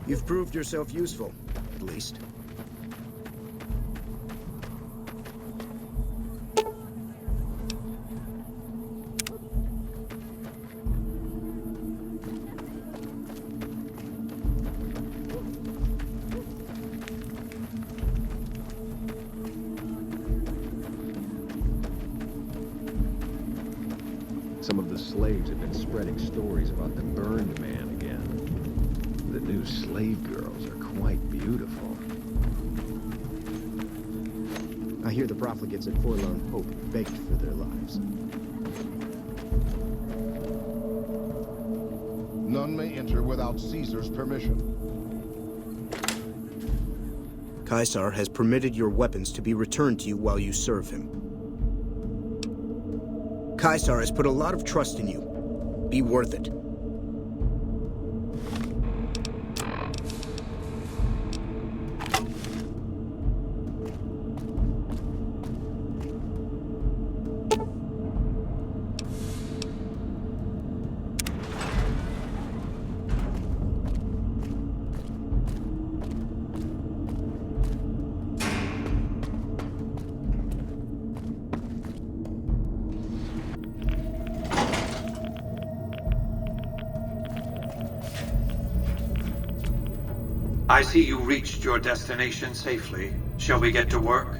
You've proved yourself useful, at least. Some of the slaves have been spreading stories about the burned man again. The new slave girls are quite beautiful. I hear the profligates at Forlorn Hope begged for their lives. None may enter without Caesar's permission. Caesar has permitted your weapons to be returned to you while you serve him. Caesar has put a lot of trust in you. Be worth it. I see you reached your destination safely. Shall we get to work?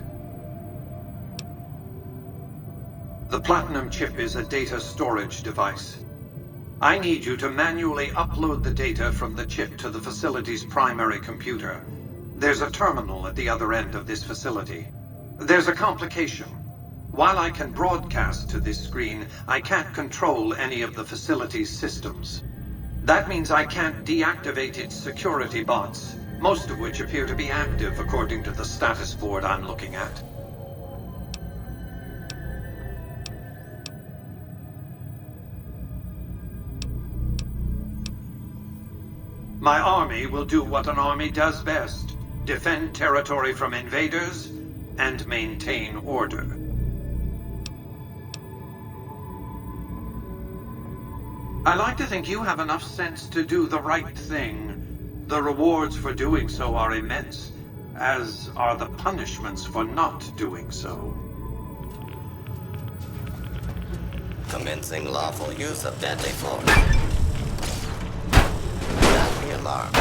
The Platinum chip is a data storage device. I need you to manually upload the data from the chip to the facility's primary computer. There's a terminal at the other end of this facility. There's a complication. While I can broadcast to this screen, I can't control any of the facility's systems. That means I can't deactivate its security bots, most of which appear to be active according to the status board I'm looking at. My army will do what an army does best: defend territory from invaders and maintain order. I like to think you have enough sense to do the right thing. The rewards for doing so are immense, as are the punishments for not doing so. Commencing lawful use of deadly force. Sound the alarm.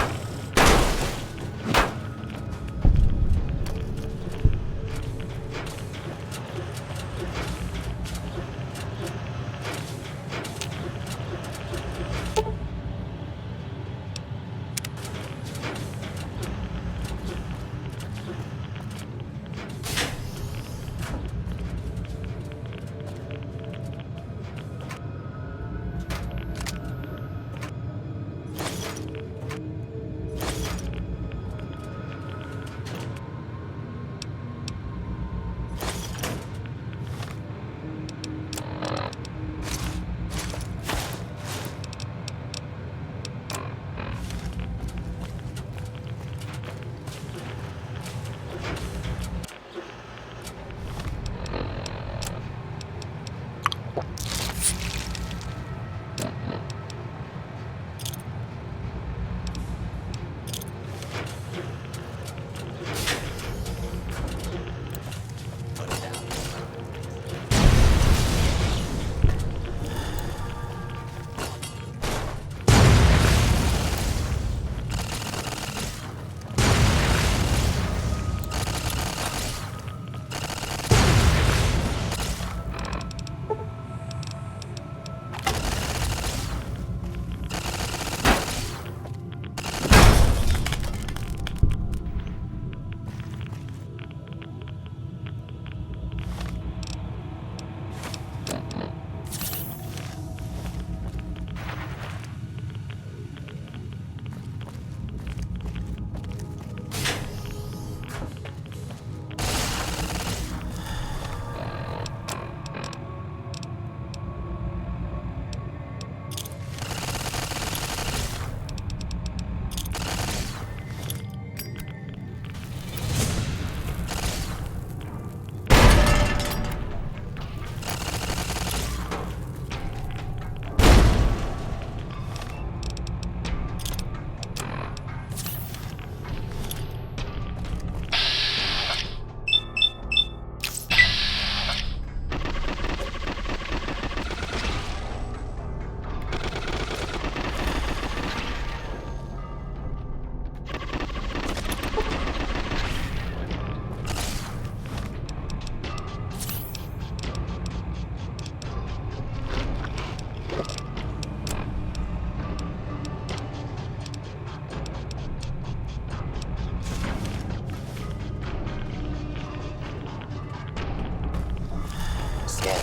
scary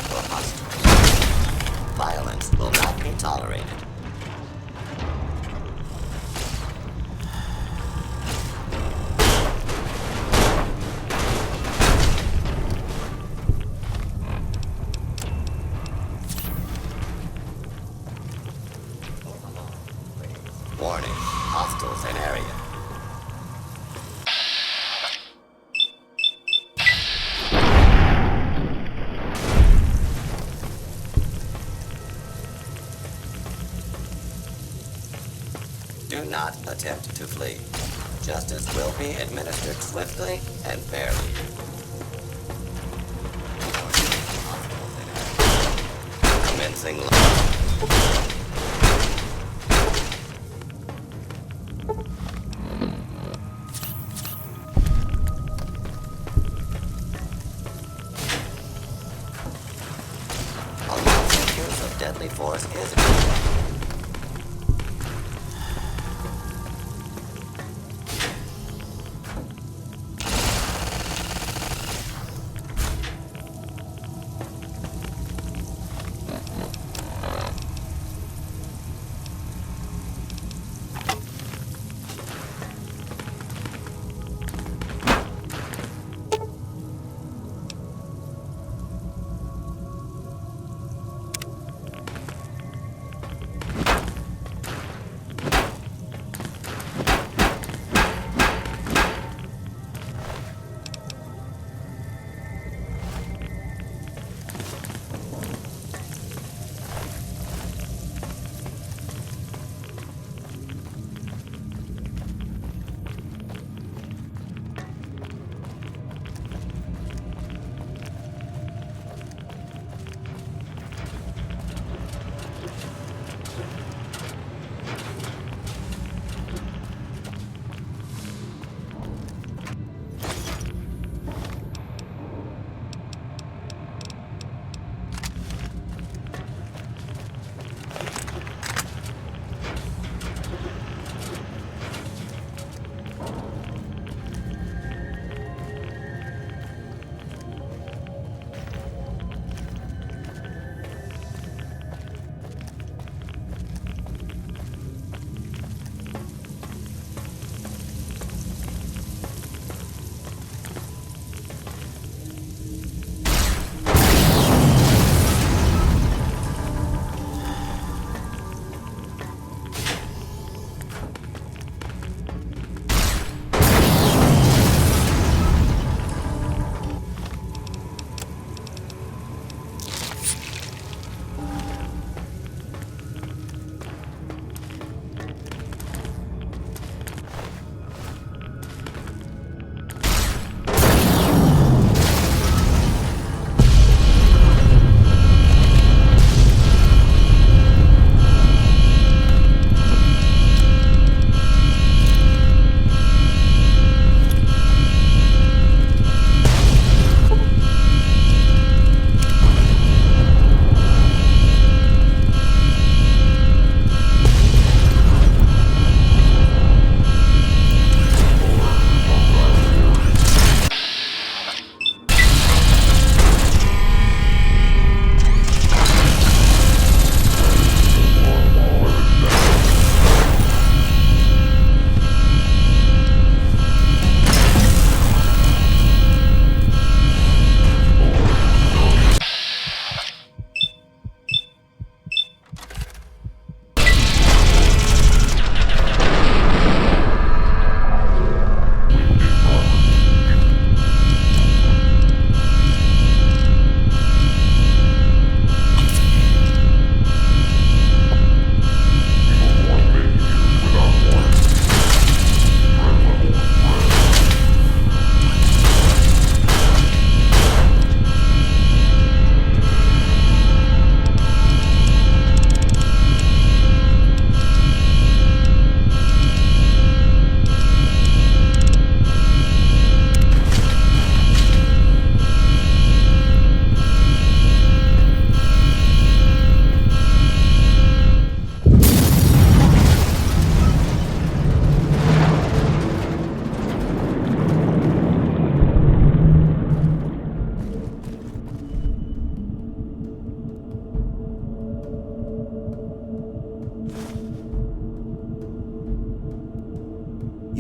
for hostiles. Violence will not be tolerated. Warning, hostiles in area. Do not attempt to flee. Justice will be administered swiftly and fairly. Commencing. Unlawful use of deadly force is.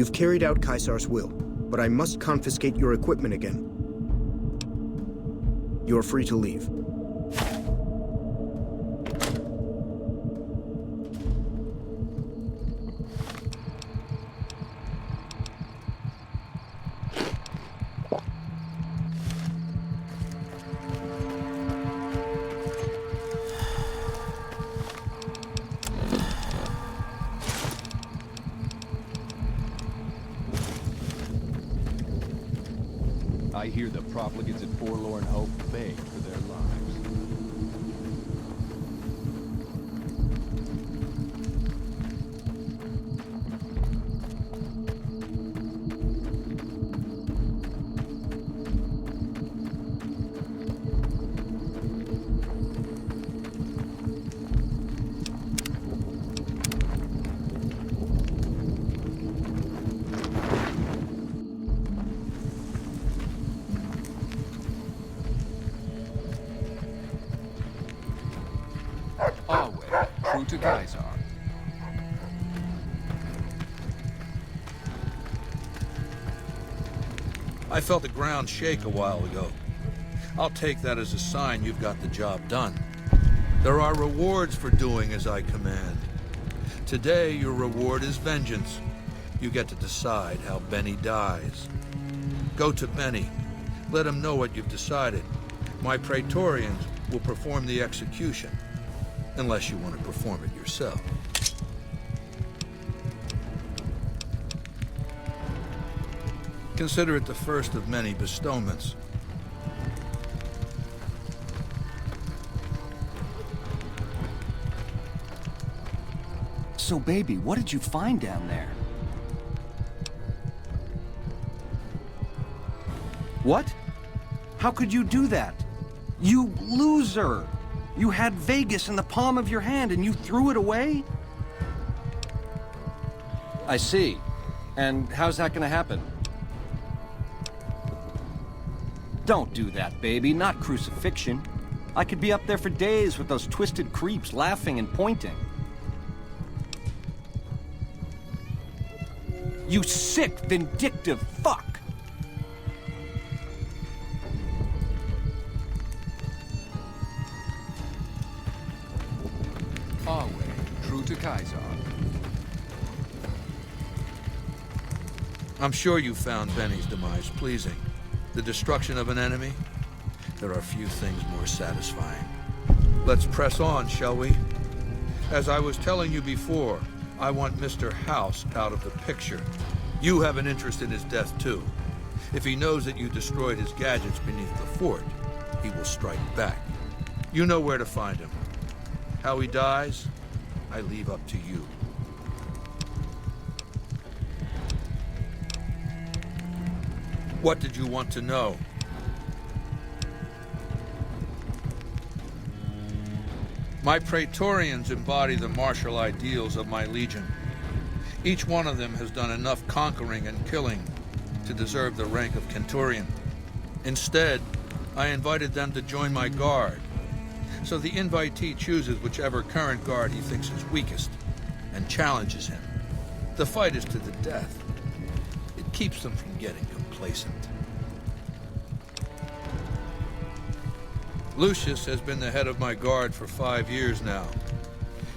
You've carried out Caesar's will, but I must confiscate your equipment again. You're free to leave. I hear the profligates at Forlorn Hope beg for their lives. Always true to Caesar. I felt the ground shake a while ago. I'll take that as a sign you've got the job done. There are rewards for doing as I command. Today, your reward is vengeance. You get to decide how Benny dies. Go to Benny. Let him know what you've decided. My Praetorians will perform the execution, unless you want to perform it yourself. Consider it the first of many bestowments. So, baby, what did you find down there? What? How could you do that? You loser! You had Vegas in the palm of your hand and you threw it away? I see. And how's that gonna happen? Don't do that, baby. Not crucifixion. I could be up there for days with those twisted creeps laughing and pointing. You sick, vindictive fuck! Always true to Caesar. I'm sure you found Benny's demise pleasing. The destruction of an enemy? There are few things more satisfying. Let's press on, shall we? As I was telling you before, I want Mr. House out of the picture. You have an interest in his death, too. If he knows that you destroyed his gadgets beneath the fort, he will strike back. You know where to find him. How he dies, I leave up to you. What did you want to know? My Praetorians embody the martial ideals of my legion. Each one of them has done enough conquering and killing to deserve the rank of Centurion. Instead, I invited them to join my guard. So the invitee chooses whichever current guard he thinks is weakest and challenges him. The fight is to the death. It keeps them from getting complacent. Lucius has been the head of my guard for 5 years now.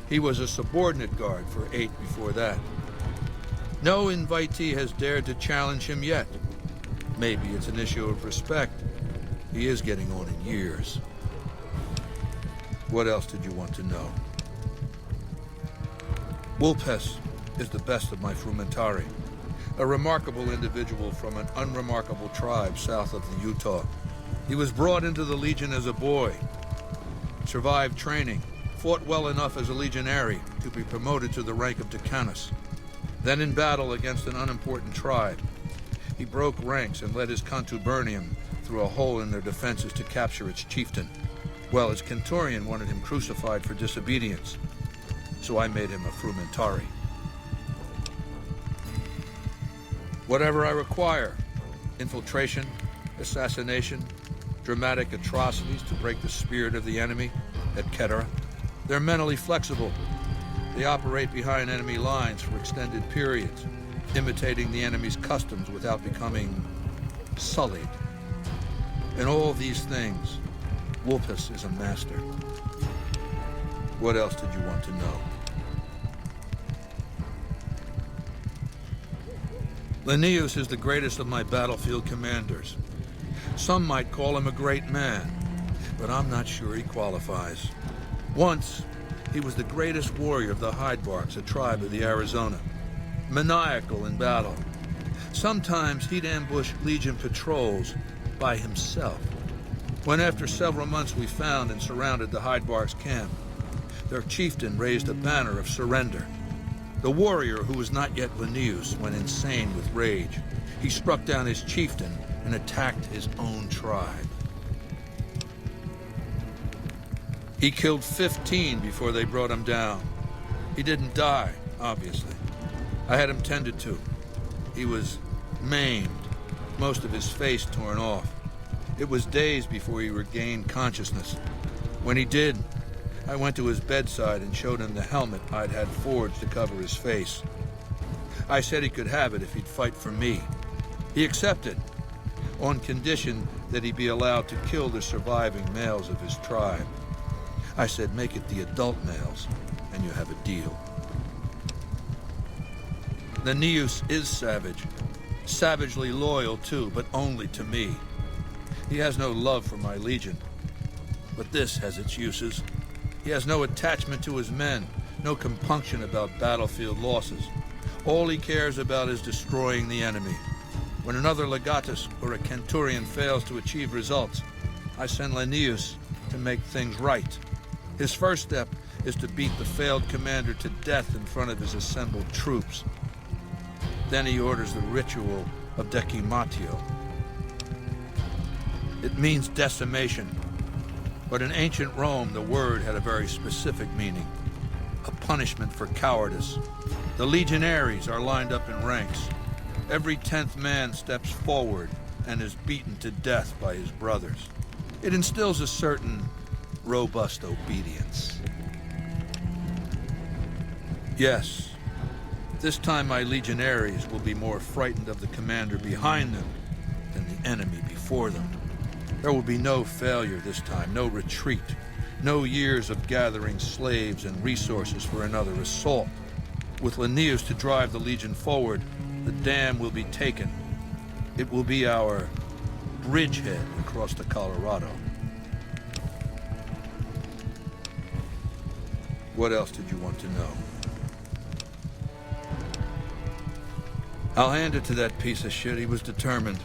He was a subordinate guard for 8 before that. No invitee has dared to challenge him yet. Maybe it's an issue of respect. He is getting on in years. What else did you want to know? Vulpes is the best of my Frumentari, a remarkable individual from an unremarkable tribe south of the Utah. He was brought into the Legion as a boy, survived training, fought well enough as a legionary to be promoted to the rank of Decanus. Then in battle against an unimportant tribe, he broke ranks and led his contubernium through a hole in their defenses to capture its chieftain. Well, his Centurion wanted him crucified for disobedience, so I made him a Frumentari. Whatever I require, infiltration, assassination, dramatic atrocities to break the spirit of the enemy, etc. They're mentally flexible. They operate behind enemy lines for extended periods, imitating the enemy's customs without becoming sullied. In all these things, Vulpes is a master. What else did you want to know? Linnaeus is the greatest of my battlefield commanders. Some might call him a great man, but I'm not sure he qualifies. Once, he was the greatest warrior of the Hydebarks, a tribe of the Arizona. Maniacal in battle. Sometimes he'd ambush Legion patrols by himself. When after several months we found and surrounded the Hydebarks camp, their chieftain raised a banner of surrender. The warrior, who was not yet Linnaeus, went insane with rage. He struck down his chieftain and attacked his own tribe. He killed 15 before they brought him down. He didn't die, obviously. I had him tended to. He was maimed, most of his face torn off. It was days before he regained consciousness. When he did, I went to his bedside and showed him the helmet I'd had forged to cover his face. I said he could have it if he'd fight for me. He accepted, on condition that he be allowed to kill the surviving males of his tribe. I said, make it the adult males, and you have a deal. Linnaeus is savage. Savagely loyal, too, but only to me. He has no love for my legion. But this has its uses. He has no attachment to his men, no compunction about battlefield losses. All he cares about is destroying the enemy. When another legatus or a centurion fails to achieve results, I send Linnaeus to make things right. His first step is to beat the failed commander to death in front of his assembled troops. Then he orders the ritual of decimatio. It means decimation, but in ancient Rome the word had a very specific meaning, a punishment for cowardice. The legionaries are lined up in ranks. Every 10th man steps forward and is beaten to death by his brothers. It instills a certain robust obedience. Yes, this time my legionaries will be more frightened of the commander behind them than the enemy before them. There will be no failure this time, no retreat, no years of gathering slaves and resources for another assault. With Linnaeus to drive the legion forward, the dam will be taken. It will be our bridgehead across the Colorado. What else did you want to know? I'll hand it to that piece of shit. He was determined.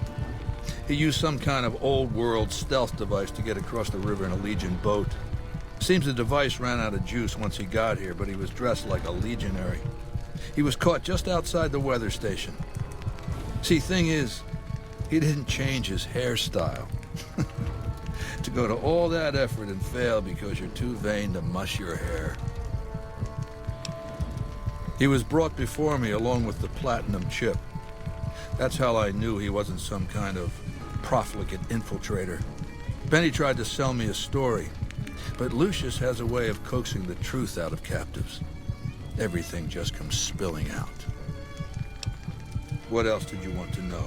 He used some kind of old-world stealth device to get across the river in a Legion boat. Seems the device ran out of juice once he got here, but he was dressed like a legionary. He was caught just outside the weather station. See, thing is, he didn't change his hairstyle. To go to all that effort and fail because you're too vain to mush your hair. He was brought before me along with the platinum chip. That's how I knew he wasn't some kind of profligate infiltrator. Benny tried to sell me a story, but Lucius has a way of coaxing the truth out of captives. Everything just comes spilling out. What else did you want to know?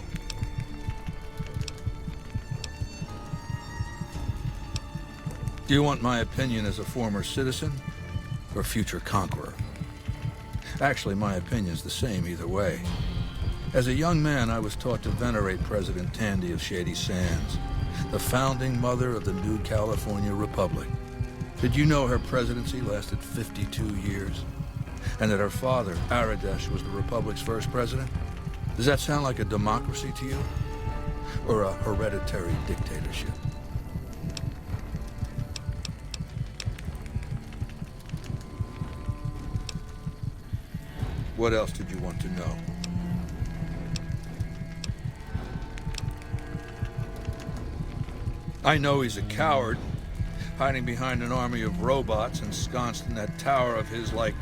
Do you want my opinion as a former citizen or future conqueror? Actually, my opinion's the same either way. As a young man, I was taught to venerate President Tandy of Shady Sands, the founding mother of the new California Republic. Did you know her presidency lasted 52 years? And that her father, Aradesh, was the Republic's first president? Does that sound like a democracy to you? Or a hereditary dictatorship? What else did you want to know? I know he's a coward, hiding behind an army of robots ensconced in that tower of his like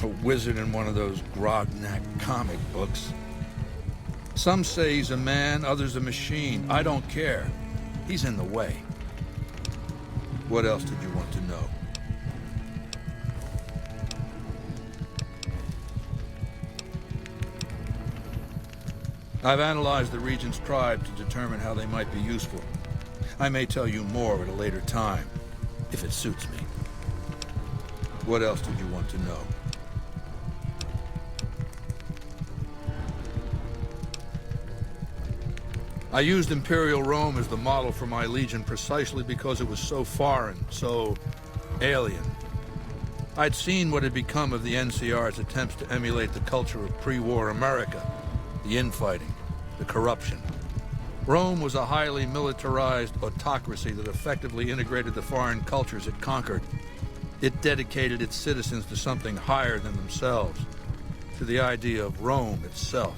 a wizard in one of those Grognak comic books. Some say he's a man, others a machine. I don't care. He's in the way. What else did you want to know? I've analyzed the region's tribe to determine how they might be useful. I may tell you more at a later time, if it suits me. What else did you want to know? I used Imperial Rome as the model for my Legion precisely because it was so foreign, so alien. I'd seen what had become of the NCR's attempts to emulate the culture of pre-war America, the infighting, the corruption. Rome was a highly militarized autocracy that effectively integrated the foreign cultures it conquered. It dedicated its citizens to something higher than themselves, to the idea of Rome itself.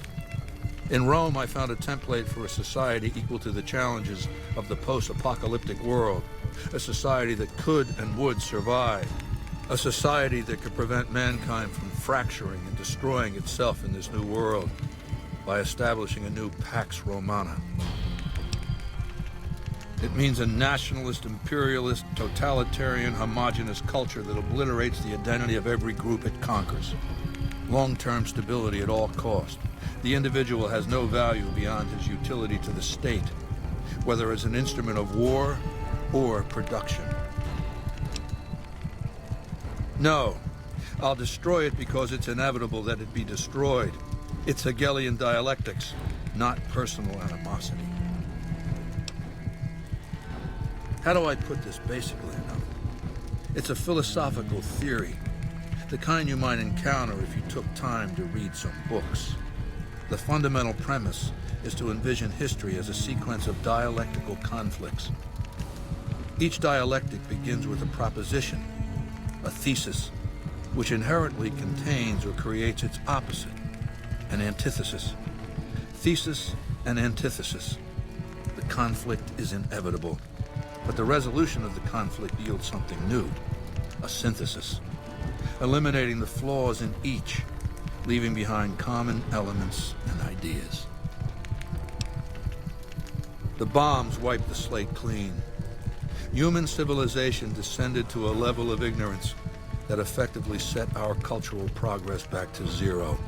In Rome, I found a template for a society equal to the challenges of the post-apocalyptic world, a society that could and would survive, a society that could prevent mankind from fracturing and destroying itself in this new world by establishing a new Pax Romana. It means a nationalist, imperialist, totalitarian, homogenous culture that obliterates the identity of every group it conquers. Long-term stability at all cost. The individual has no value beyond his utility to the state, whether as an instrument of war or production. No, I'll destroy it because it's inevitable that it be destroyed. It's Hegelian dialectics, not personal animosity. How do I put this basically enough? It's a philosophical theory, the kind you might encounter if you took time to read some books. The fundamental premise is to envision history as a sequence of dialectical conflicts. Each dialectic begins with a proposition, a thesis, which inherently contains or creates its opposite, an antithesis. Thesis and antithesis. The conflict is inevitable, but the resolution of the conflict yields something new, a synthesis, eliminating the flaws in each, leaving behind common elements and ideas. The bombs wiped the slate clean. Human civilization descended to a level of ignorance that effectively set our cultural progress back to zero.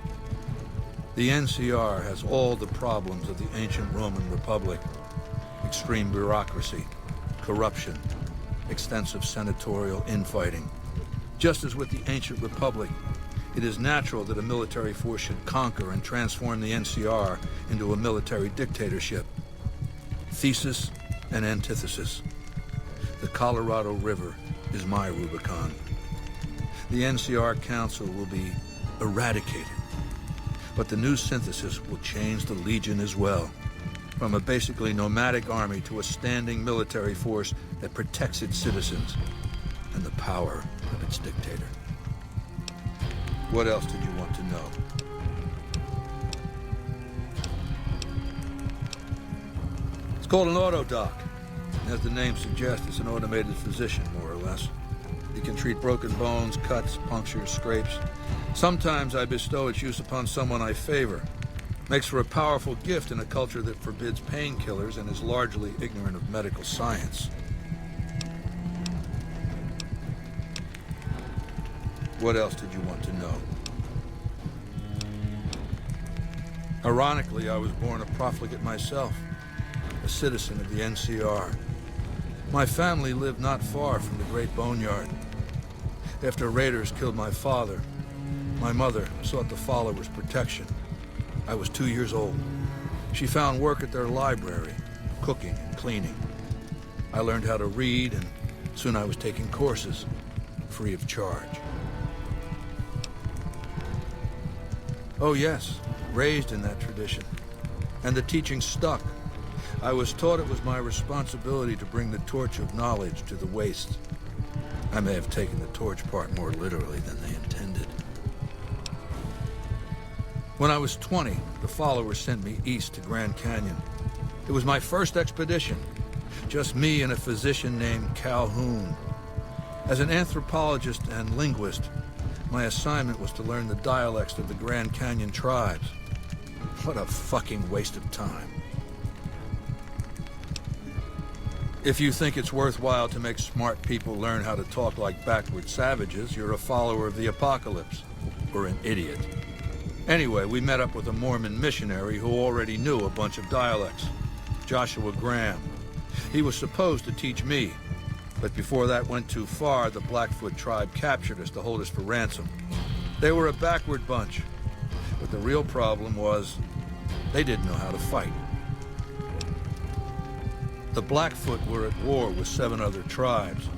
The NCR has all the problems of the ancient Roman Republic: extreme bureaucracy, corruption, extensive senatorial infighting. Just as with the ancient Republic, it is natural that a military force should conquer and transform the NCR into a military dictatorship. Thesis and antithesis. The Colorado River is my Rubicon. The NCR Council will be eradicated, but the new synthesis will change the Legion as well, from a basically nomadic army to a standing military force that protects its citizens and the power of its dictator. What else did you want to know? It's called an autodoc. As the name suggests, it's an automated physician, more or less. It can treat broken bones, cuts, punctures, scrapes. Sometimes I bestow its use upon someone I favor. Makes for a powerful gift in a culture that forbids painkillers and is largely ignorant of medical science. What else did you want to know? Ironically, I was born a profligate myself, a citizen of the NCR. My family lived not far from the Great Boneyard. After raiders killed my father, my mother sought the followers' protection. I was 2 years old. She found work at their library, cooking and cleaning. I learned how to read, and soon I was taking courses, free of charge. Oh yes, raised in that tradition. And the teaching stuck. I was taught it was my responsibility to bring the torch of knowledge to the waste. I may have taken the torch part more literally than they intended. When I was 20, the followers sent me east to Grand Canyon. It was my first expedition. Just me and a physician named Calhoun. As an anthropologist and linguist, my assignment was to learn the dialects of the Grand Canyon tribes. What a fucking waste of time. If you think it's worthwhile to make smart people learn how to talk like backward savages, you're a follower of the apocalypse, or an idiot. Anyway, we met up with a Mormon missionary who already knew a bunch of dialects, Joshua Graham. He was supposed to teach me, but before that went too far, the Blackfoot tribe captured us to hold us for ransom. They were a backward bunch, but the real problem was they didn't know how to fight. The Blackfoot were at war with 7 other tribes,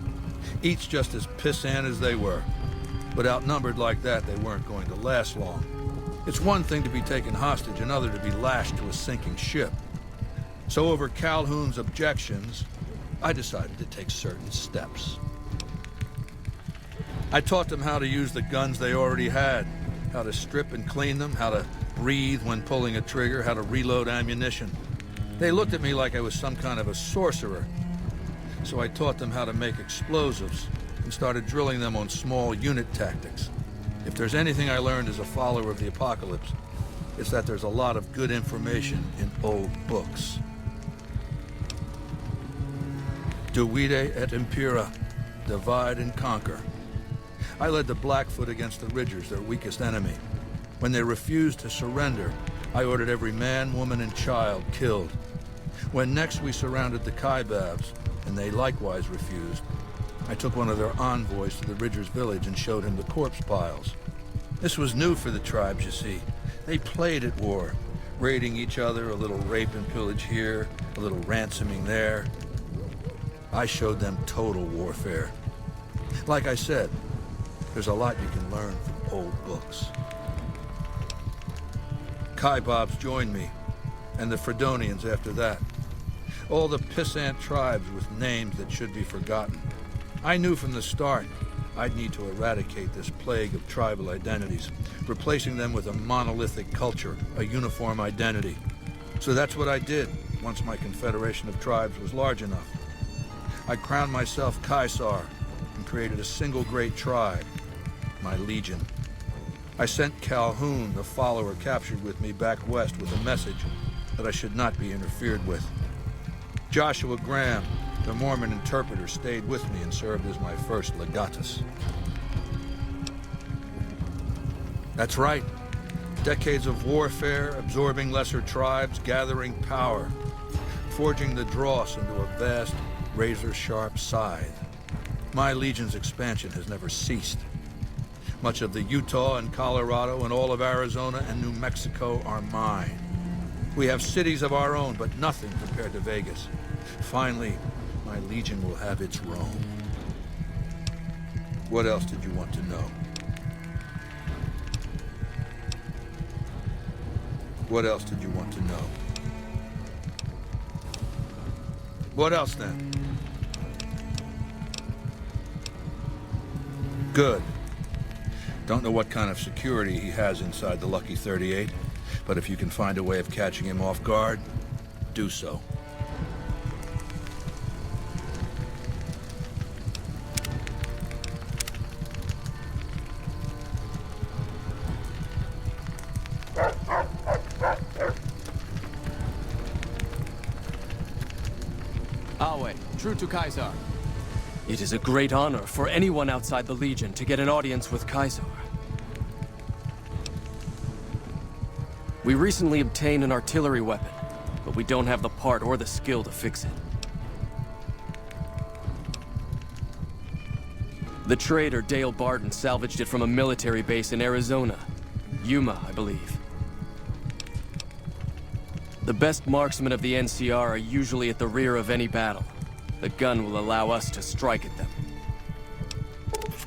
each just as pissant as they were. But outnumbered like that, they weren't going to last long. It's one thing to be taken hostage, another to be lashed to a sinking ship. So over Calhoun's objections, I decided to take certain steps. I taught them how to use the guns they already had, how to strip and clean them, how to breathe when pulling a trigger, how to reload ammunition. They looked at me like I was some kind of a sorcerer. So I taught them how to make explosives and started drilling them on small unit tactics. If there's anything I learned as a follower of the apocalypse, it's that there's a lot of good information in old books. Divide et impera, divide and conquer. I led the Blackfoot against the Ridgers, their weakest enemy. When they refused to surrender, I ordered every man, woman, and child killed. When next we surrounded the Kaibabs, and they likewise refused, I took one of their envoys to the Ridgers' village and showed him the corpse piles. This was new for the tribes, you see. They played at war, raiding each other, a little rape and pillage here, a little ransoming there. I showed them total warfare. Like I said, there's a lot you can learn from old books. Kaibabs joined me, and the Fredonians after that. All the pissant tribes with names that should be forgotten. I knew from the start I'd need to eradicate this plague of tribal identities, replacing them with a monolithic culture, a uniform identity. So that's what I did once my confederation of tribes was large enough. I crowned myself Caesar and created a single great tribe, my legion. I sent Calhoun, the follower captured with me, back west with a message that I should not be interfered with. Joshua Graham, the Mormon interpreter, stayed with me and served as my first legatus. That's right. Decades of warfare, absorbing lesser tribes, gathering power, forging the dross into a vast, razor-sharp scythe. My legion's expansion has never ceased. Much of the Utah and Colorado and all of Arizona and New Mexico are mine. We have cities of our own, but nothing compared to Vegas. Finally, my legion will have its Rome. What else did you want to know? What else did you want to know? What else then? Good. Don't know what kind of security he has inside the Lucky 38, but if you can find a way of catching him off guard, do so. Awe, true to Caesar. It is a great honor for anyone outside the Legion to get an audience with Caesar. We recently obtained an artillery weapon, but we don't have the part or the skill to fix it. The trader Dale Barton salvaged it from a military base in Arizona. Yuma, I believe. The best marksmen of the NCR are usually at the rear of any battle. The gun will allow us to strike at them.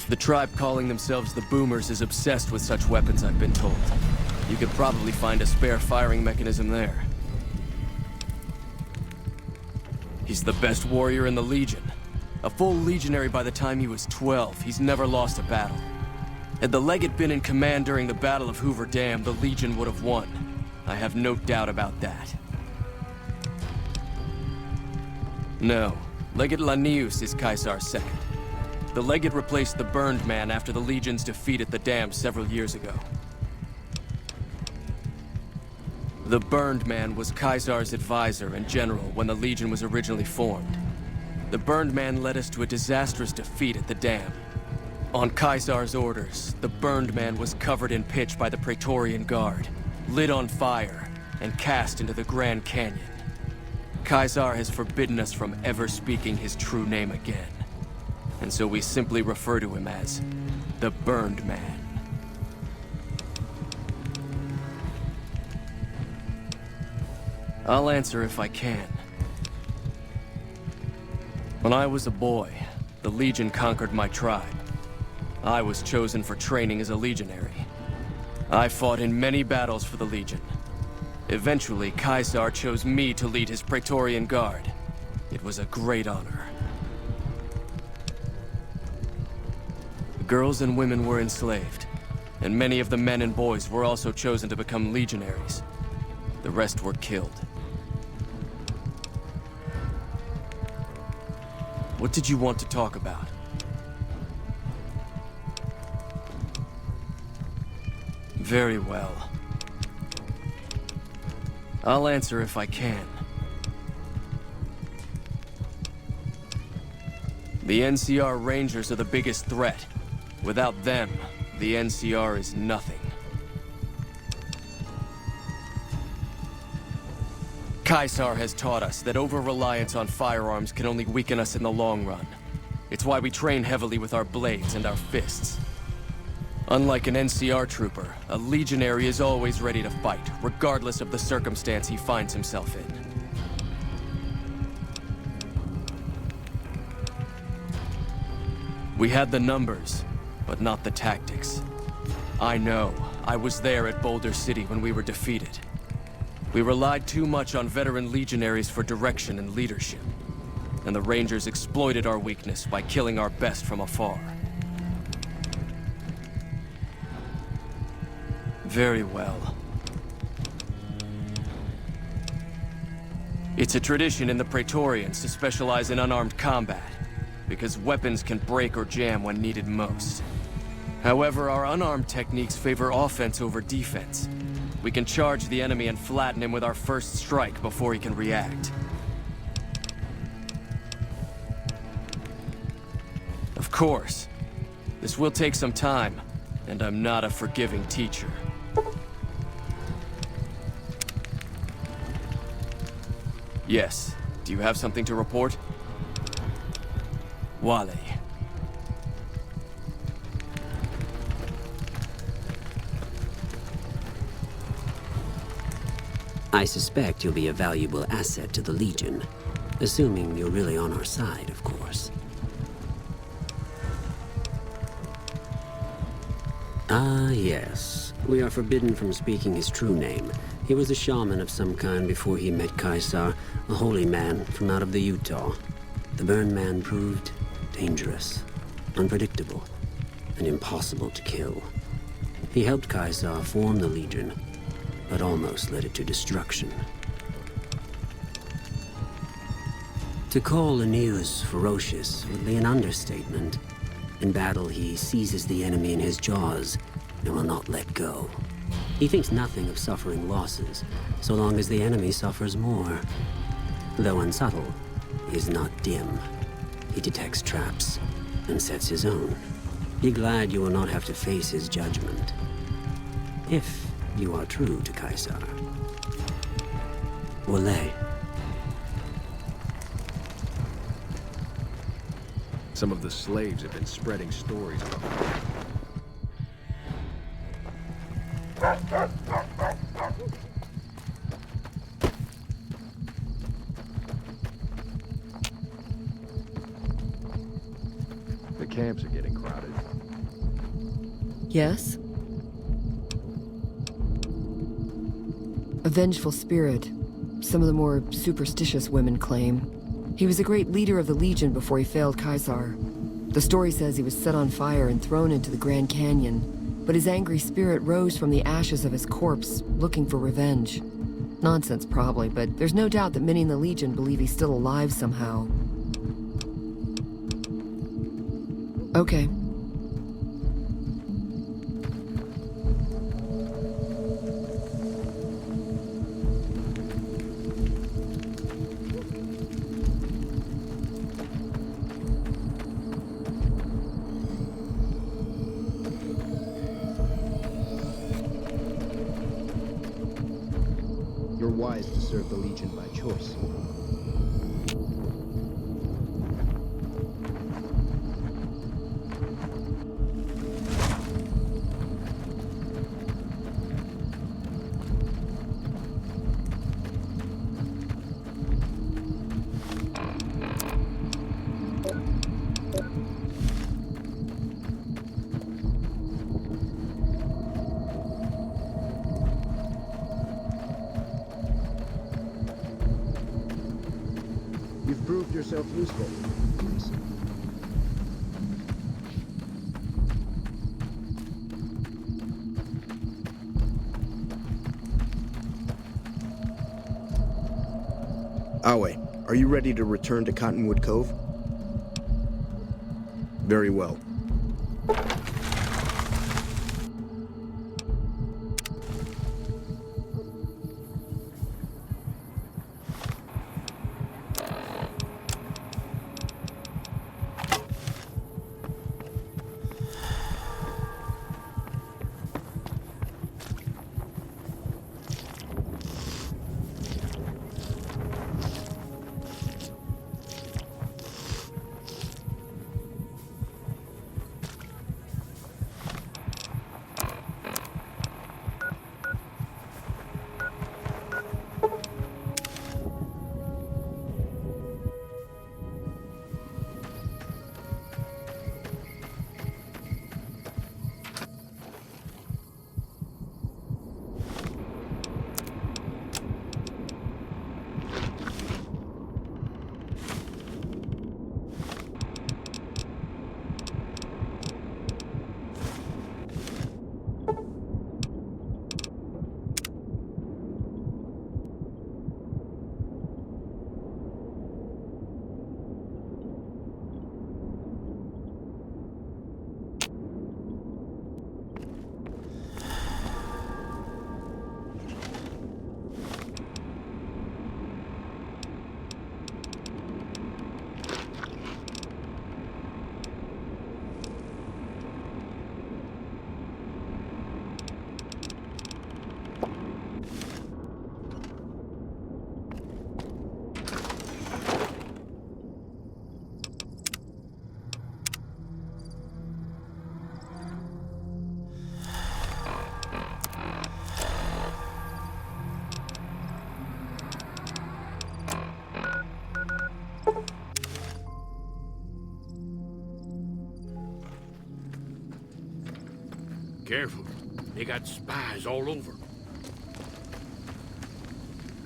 The tribe calling themselves the Boomers is obsessed with such weapons, I've been told. You could probably find a spare firing mechanism there. He's the best warrior in the Legion. A full legionary by the time he was 12, he's never lost a battle. Had the Legate been in command during the Battle of Hoover Dam, the Legion would have won. I have no doubt about that. No, Legate Lanius is Caesar's second. The Legate replaced the Burned Man after the Legion's defeat at the Dam several years ago. The Burned Man was Caesar's advisor and general when the Legion was originally formed. The Burned Man led us to a disastrous defeat at the Dam. On Caesar's orders, the Burned Man was covered in pitch by the Praetorian Guard, lit on fire, and cast into the Grand Canyon. Caesar has forbidden us from ever speaking his true name again, and so we simply refer to him as the Burned Man. I'll answer if I can. When I was a boy, the Legion conquered my tribe. I was chosen for training as a legionary. I fought in many battles for the Legion. Eventually, Caesar chose me to lead his Praetorian Guard. It was a great honor. The girls and women were enslaved, and many of the men and boys were also chosen to become legionaries. The rest were killed. What did you want to talk about? Very well. I'll answer if I can. The NCR Rangers are the biggest threat. Without them, the NCR is nothing. Caesar has taught us that over-reliance on firearms can only weaken us in the long run. It's why we train heavily with our blades and our fists. Unlike an NCR trooper, a legionary is always ready to fight, regardless of the circumstance he finds himself in. We had the numbers, but not the tactics. I know. I was there at Boulder City when we were defeated. We relied too much on veteran legionaries for direction and leadership, and the Rangers exploited our weakness by killing our best from afar. Very well. It's a tradition in the Praetorians to specialize in unarmed combat, because weapons can break or jam when needed most. However, our unarmed techniques favor offense over defense. We can charge the enemy and flatten him with our first strike before he can react. Of course, this will take some time, and I'm not a forgiving teacher. Yes. Do you have something to report? Wale. I suspect you'll be a valuable asset to the Legion. Assuming you're really on our side, of course. Ah, yes. We are forbidden from speaking his true name. He was a shaman of some kind before he met Caesar, a holy man from out of the Utah. The Burned Man proved dangerous, unpredictable, and impossible to kill. He helped Caesar form the Legion, but almost led it to destruction. To call Aeneas ferocious would be an understatement. In battle, he seizes the enemy in his jaws and will not let go. He thinks nothing of suffering losses, so long as the enemy suffers more. Though unsubtle, he is not dim. He detects traps and sets his own. Be glad you will not have to face his judgment. If you are true to Caesar. Wale. Some of the slaves have been spreading stories about the camps are getting crowded. Yes? A vengeful spirit. Some of the more superstitious women claim. He was a great leader of the Legion before he failed Caesar. The story says he was set on fire and thrown into the Grand Canyon, but his angry spirit rose from the ashes of his corpse, looking for revenge. Nonsense, probably, but there's no doubt that many in the Legion believe he's still alive somehow. Okay. serve the Legion by choice. You've proved yourself useful. Awe, are you ready to return to Cottonwood Cove? Very well. Careful. They got spies all over.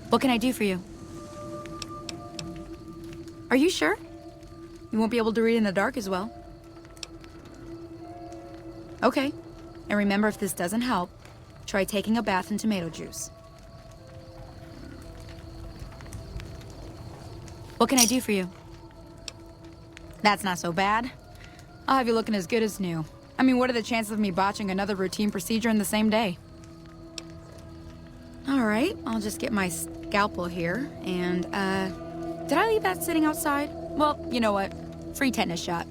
What can I do for you? Are you sure? You won't be able to read in the dark as well. Okay. And remember, if this doesn't help, try taking a bath in tomato juice. What can I do for you? That's not so bad. I'll have you looking as good as new. I mean, what are the chances of me botching another routine procedure in the same day? All right, I'll just get my scalpel here, and, did I leave that sitting outside? Well, you know what? Free tetanus shot.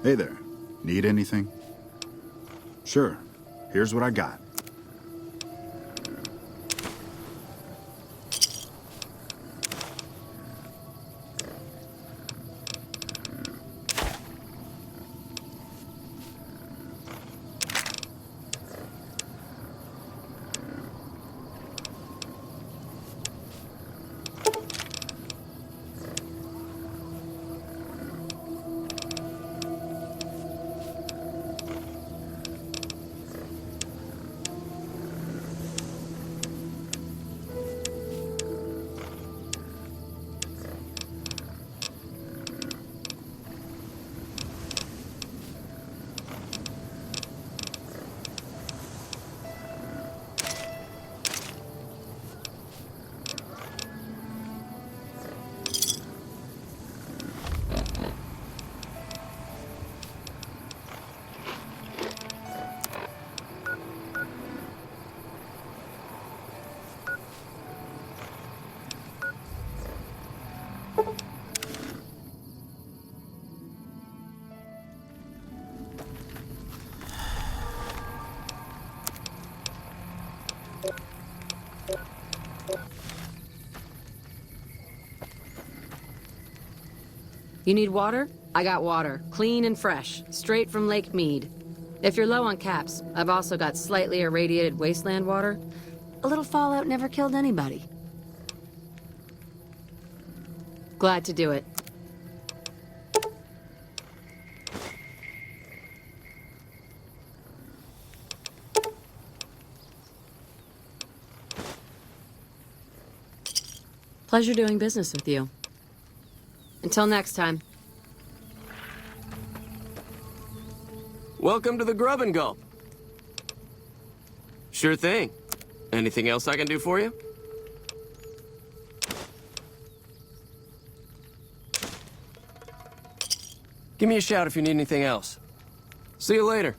Hey there. Need anything? Sure. Here's what I got. You need water? I got water. Clean and fresh. Straight from Lake Mead. If you're low on caps, I've also got slightly irradiated wasteland water. A little fallout never killed anybody. Glad to do it. Pleasure doing business with you. Until next time. Welcome to the Grub and Gulp. Sure thing. Anything else I can do for you? Give me a shout if you need anything else. See you later.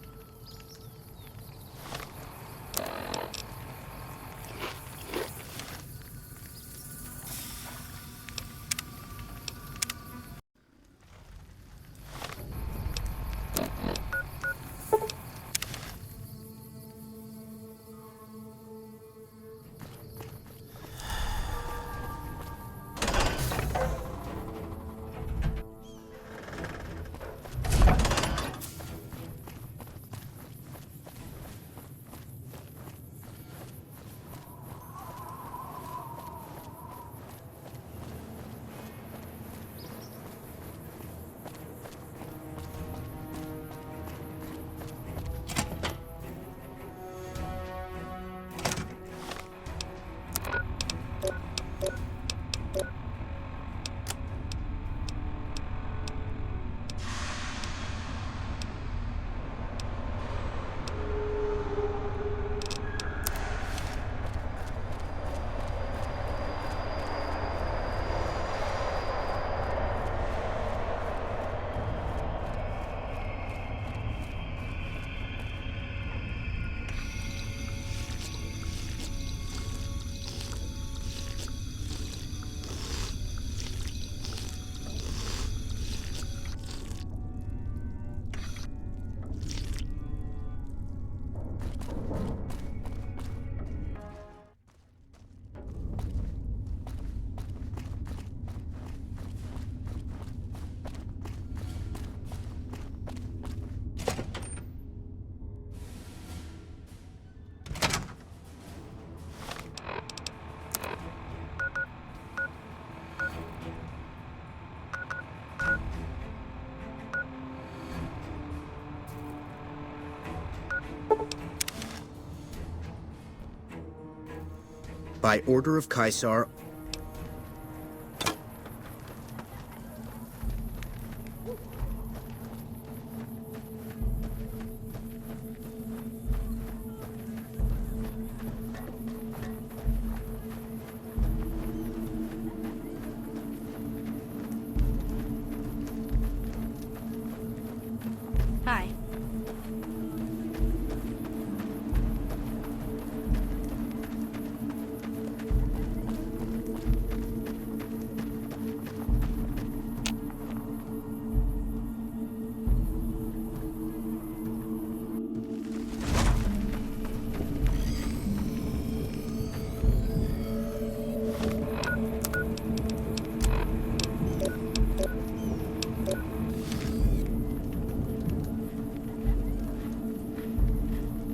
By order of Caesar, Hi.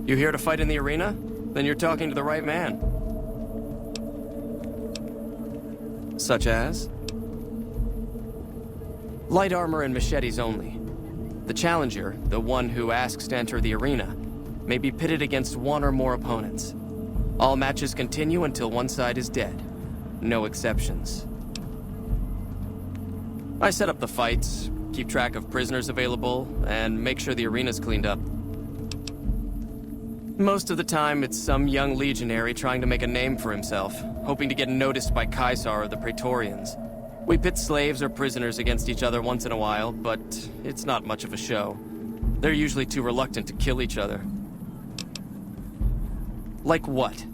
You here to fight in the arena? Then you're talking to the right man. Such as? Light armor and machetes only. The challenger, the one who asks to enter the arena, may be pitted against one or more opponents. All matches continue until one side is dead. No exceptions. I set up the fights, keep track of prisoners available, and make sure the arena's cleaned up. Most of the time, it's some young legionary trying to make a name for himself, hoping to get noticed by Caesar or the Praetorians. We pit slaves or prisoners against each other once in a while, but it's not much of a show. They're usually too reluctant to kill each other. Like what?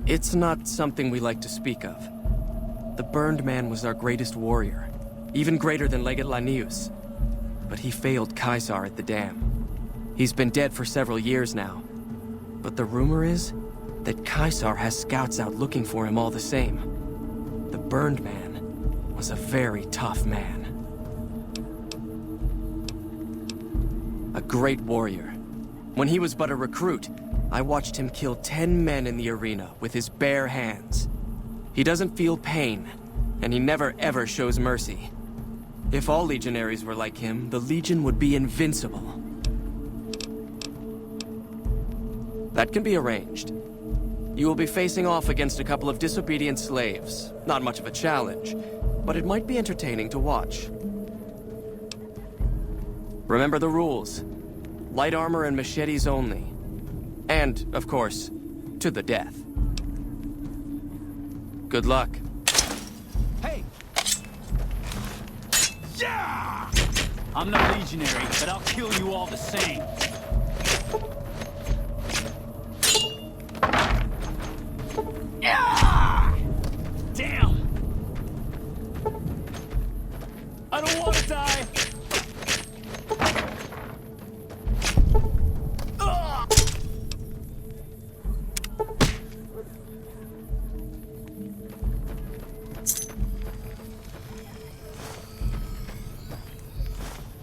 It's not something we like to speak of. The Burned Man was our greatest warrior, even greater than Legate Lanius. But he failed Caesar at the dam. He's been dead for several years now. But the rumor is that Caesar has scouts out looking for him all the same. The Burned Man was a very tough man. A great warrior. When he was but a recruit, I watched him kill 10 men in the arena with his bare hands. He doesn't feel pain, and he never ever shows mercy. If all legionaries were like him, the Legion would be invincible. That can be arranged. You will be facing off against a couple of disobedient slaves. Not much of a challenge, but it might be entertaining to watch. Remember the rules. Light armor and machetes only. And, of course, to the death. Good luck. Hey! Yeah! I'm no legionary, but I'll kill you all the same. Yeah! Damn! I don't want to die!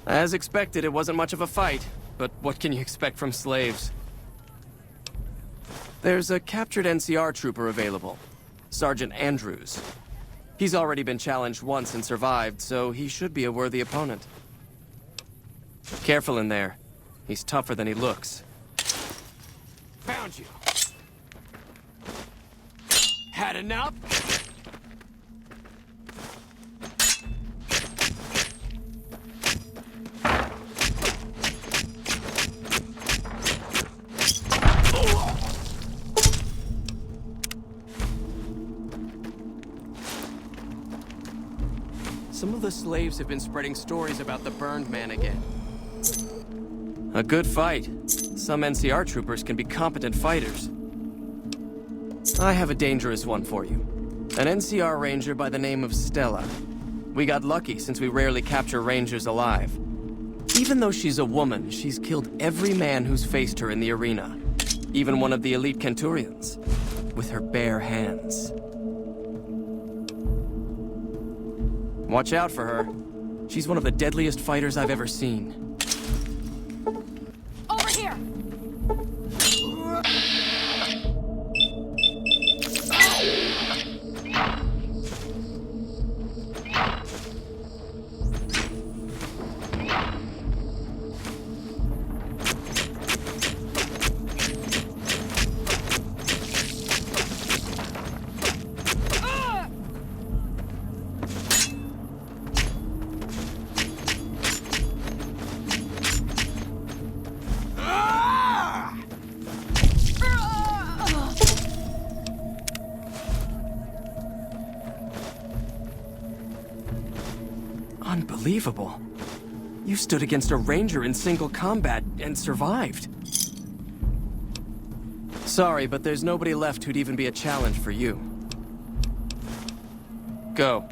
As expected, it wasn't much of a fight, but what can you expect from slaves? There's a captured NCR trooper available, Sergeant Andrews. He's already been challenged once and survived, so he should be a worthy opponent. Careful in there. He's tougher than he looks. Found you. Had enough? Some of the slaves have been spreading stories about the Burned Man again. A good fight. Some NCR troopers can be competent fighters. I have a dangerous one for you. An NCR ranger by the name of Stella. We got lucky since we rarely capture rangers alive. Even though she's a woman, she's killed every man who's faced her in the arena. Even one of the elite Kenturians. With her bare hands. Watch out for her. She's one of the deadliest fighters I've ever seen. Over here! Unbelievable. You stood against a ranger in single combat and survived. Sorry, but there's nobody left who'd even be a challenge for you. Go.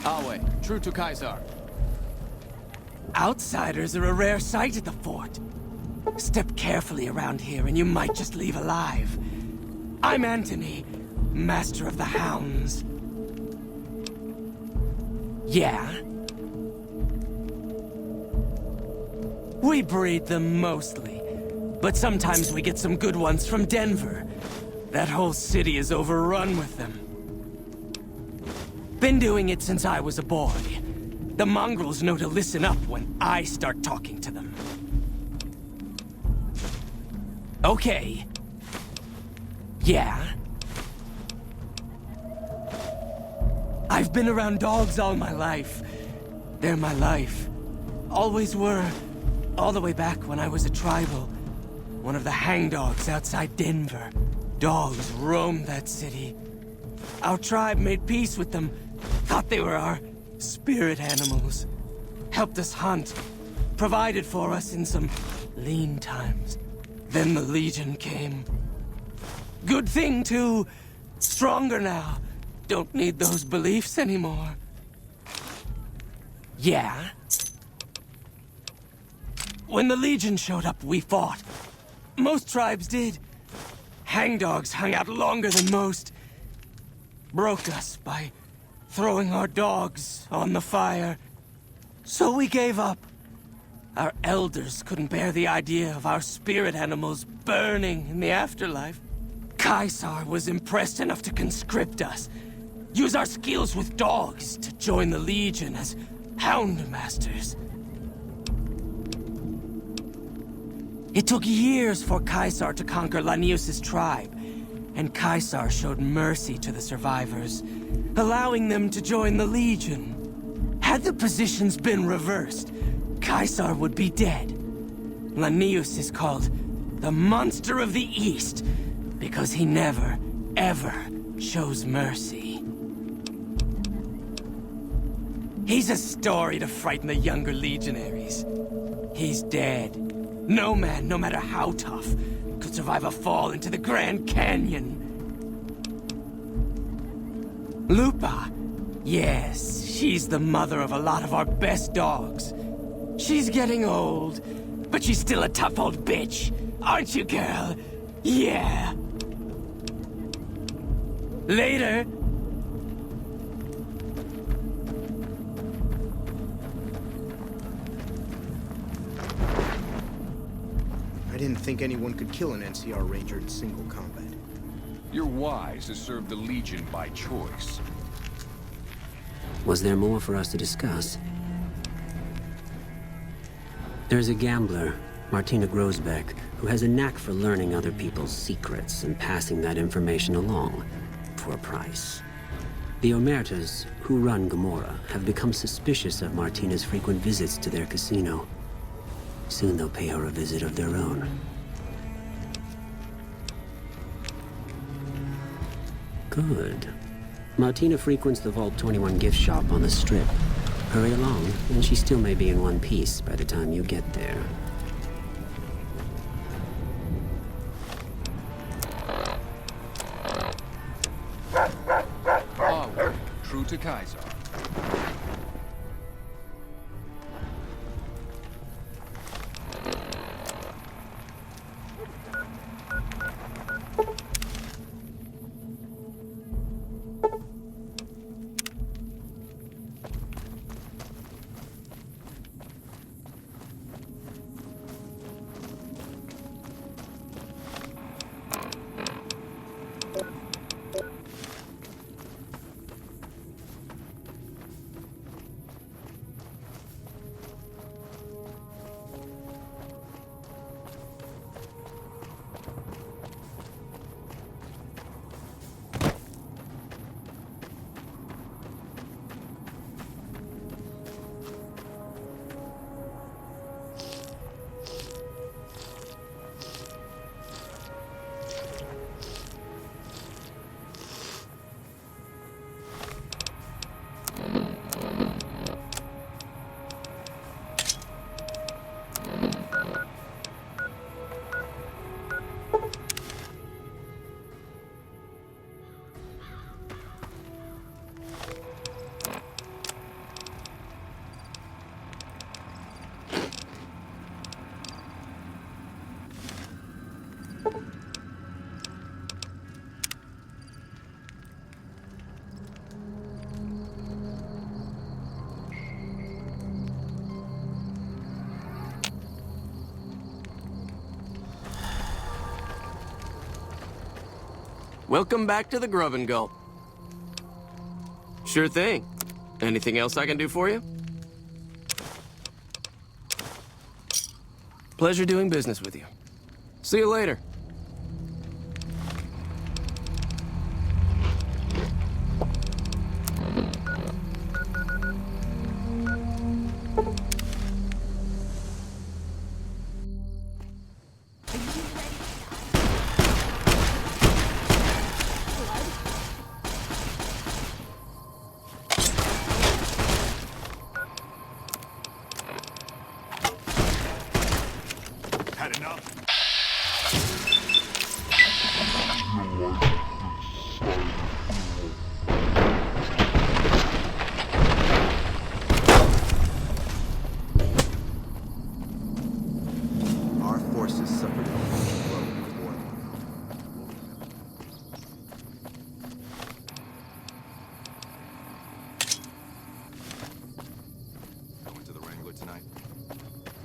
Alway, true to Caesar. Outsiders are a rare sight at the fort. Step carefully around here and you might just leave alive. I'm Antony, Master of the Hounds. Yeah? We breed them mostly, but sometimes we get some good ones from Denver. That whole city is overrun with them. Been doing it since I was a boy. The mongrels know to listen up when I start talking to them. Okay. Yeah? I've been around dogs all my life. They're my life. Always were. All the way back when I was a tribal. One of the hangdogs outside Denver. Dogs roamed that city. Our tribe made peace with them. Thought they were our spirit animals. Helped us hunt. Provided for us in some lean times. Then the Legion came. Good thing, too. Stronger now. Don't need those beliefs anymore. Yeah? When the Legion showed up, we fought. Most tribes did. Hangdogs hung out longer than most. Broke us by throwing our dogs on the fire. So we gave up. Our elders couldn't bear the idea of our spirit animals burning in the afterlife. Caesar was impressed enough to conscript us. Use our skills with dogs to join the Legion as Hound Masters. It took years for Caesar to conquer Lanius' tribe, and Caesar showed mercy to the survivors, allowing them to join the Legion. Had the positions been reversed, Caesar would be dead. Lanius is called the Monster of the East because he never, ever shows mercy. He's a story to frighten the younger legionaries. He's dead. No man, no matter how tough, could survive a fall into the Grand Canyon. Lupa. Yes, she's the mother of a lot of our best dogs. She's getting old, but she's still a tough old bitch. Aren't you, girl? Yeah. Later. I didn't think anyone could kill an NCR Ranger in single combat. You're wise to serve the Legion by choice. Was there more for us to discuss? There's a gambler, Martina Grosbeck, who has a knack for learning other people's secrets and passing that information along for a price. The Omertas, who run Gomorrah, have become suspicious of Martina's frequent visits to their casino. Soon they'll pay her a visit of their own. Good. Martina frequents the Vault 21 gift shop on the Strip. Hurry along, and she still may be in one piece by the time you get there. Onward, true to Caesar. Welcome back to the Grub and Gulp. Sure thing. Anything else I can do for you? Pleasure doing business with you. See you later.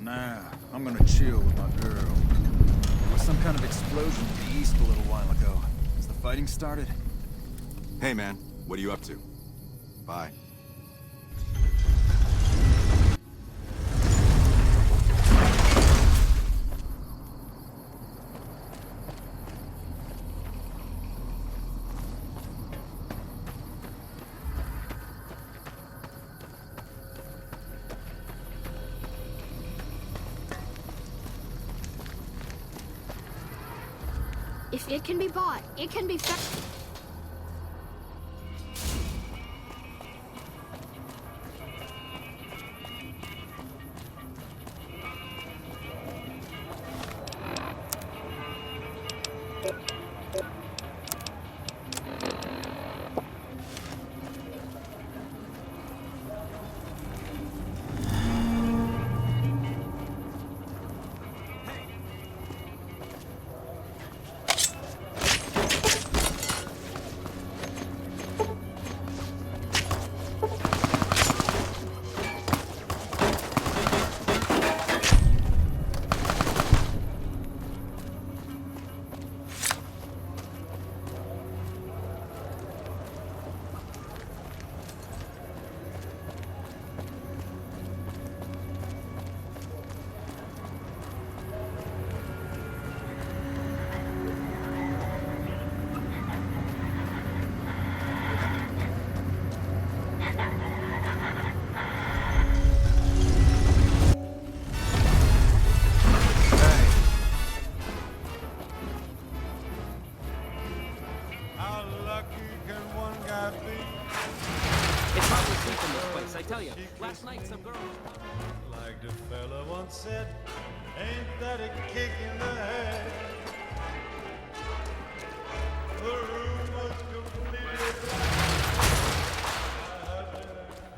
Nah, I'm gonna chill with my girl. There was some kind of explosion to the east a little while ago. Has the fighting started? Hey man, what are you up to? Bye. If it can be bought, it can be found. Last night some girl... Like the fella once said, ain't that a kick in the head? The room was completely black.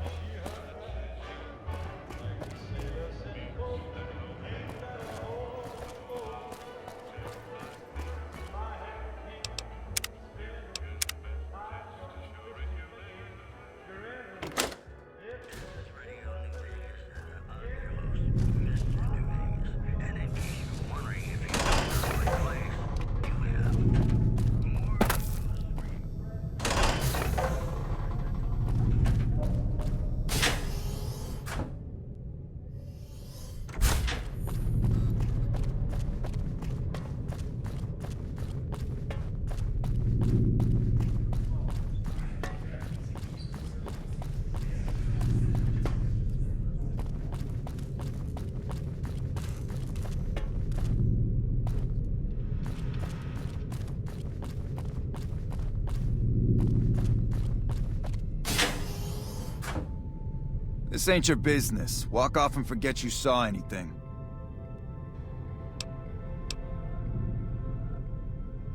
She heard like the sailor said, oh, ain't that a whole my hand came spinning, my This ain't your business. Walk off and forget you saw anything.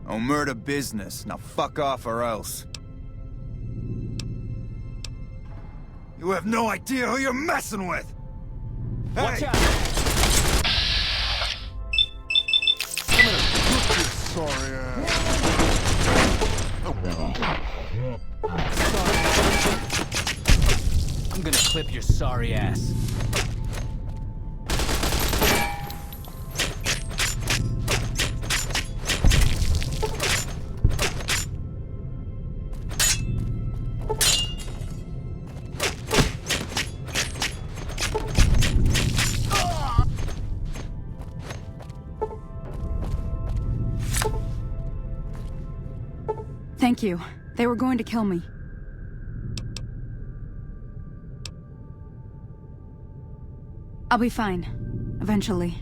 Oh, murder business. Now fuck off or else. You have no idea who you're messing with! Watch out! Sorry, I'm gonna clip your sorry ass. Thank you. They were going to kill me. I'll be fine. Eventually.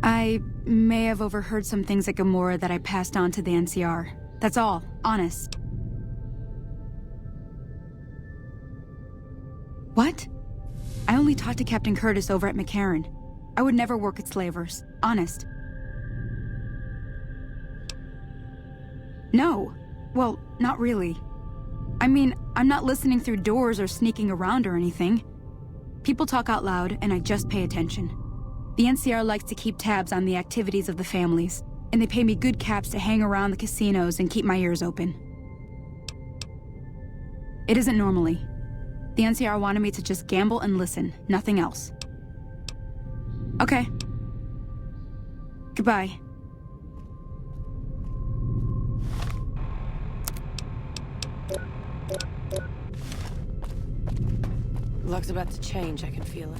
I may have overheard some things at Gamora that I passed on to the NCR. That's all. Honest. What? I only talked to Captain Curtis over at McCarran. I would never work at Slavers. Honest. No. Well, not really. I mean, I'm not listening through doors or sneaking around or anything. People talk out loud, and I just pay attention. The NCR likes to keep tabs on the activities of the families, and they pay me good caps to hang around the casinos and keep my ears open. It isn't normally. The NCR wanted me to just gamble and listen, nothing else. Okay. Goodbye. Luck's about to change, I can feel it.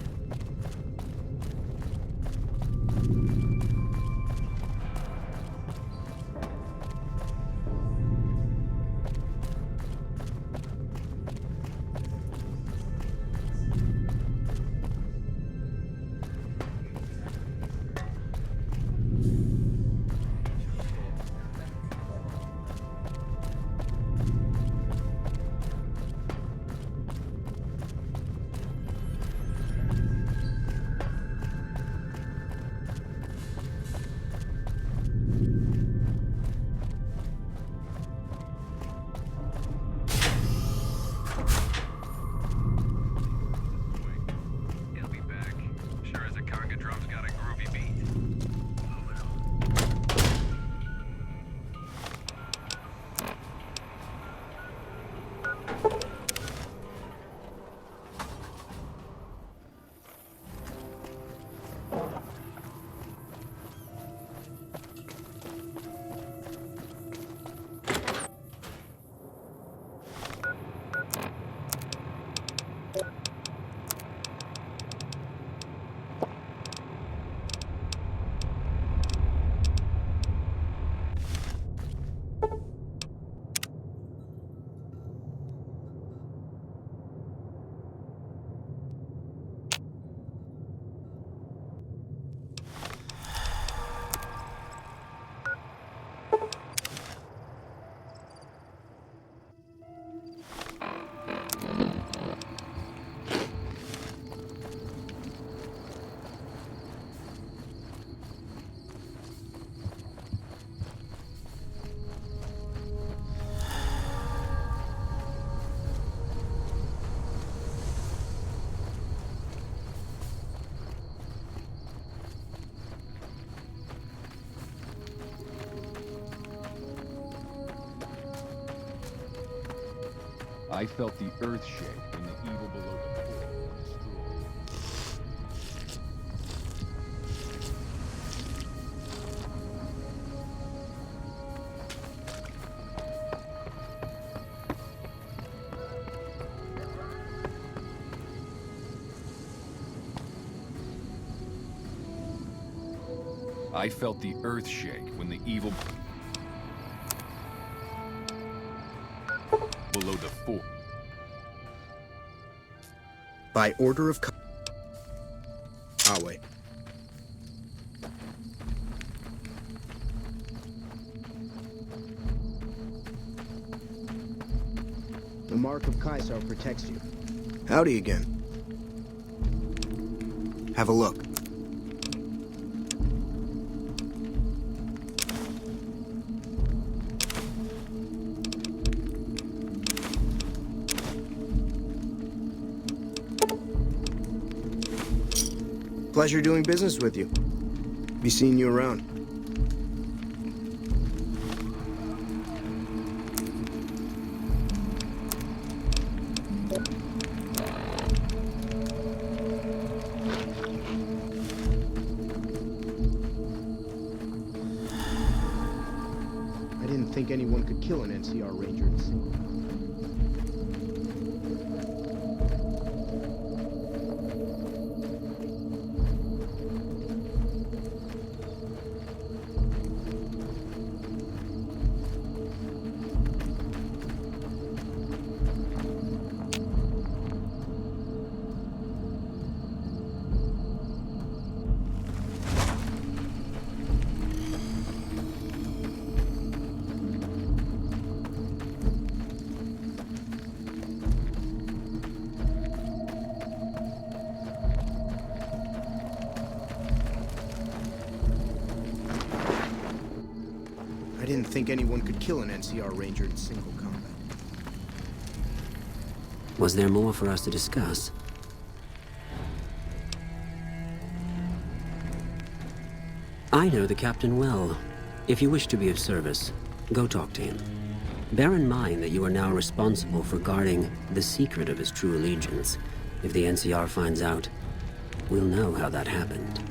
I felt the earth shake when the evil below the port destroyed. I felt the earth shake when the evil below the fort. By order of Awe. The mark of Caesar protects you. Howdy again. Have a look. Pleasure doing business with you. Be seeing you around. I didn't think anyone could kill an NCR Ranger in single combat. I didn't think anyone could kill an NCR Ranger in single combat. Was there more for us to discuss? I know the captain well. If you wish to be of service, go talk to him. Bear in mind that you are now responsible for guarding the secret of his true allegiance. If the NCR finds out, we'll know how that happened.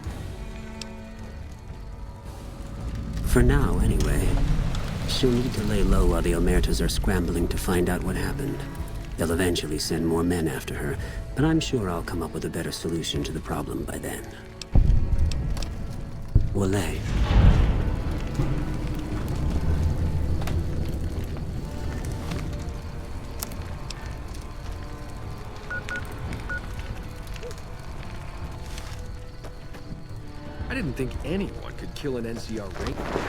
For now, anyway. She'll need to lay low while the Omertas are scrambling to find out what happened. They'll eventually send more men after her, but I'm sure I'll come up with a better solution to the problem by then. Wale. I didn't think anyone could kill an NCR ranger.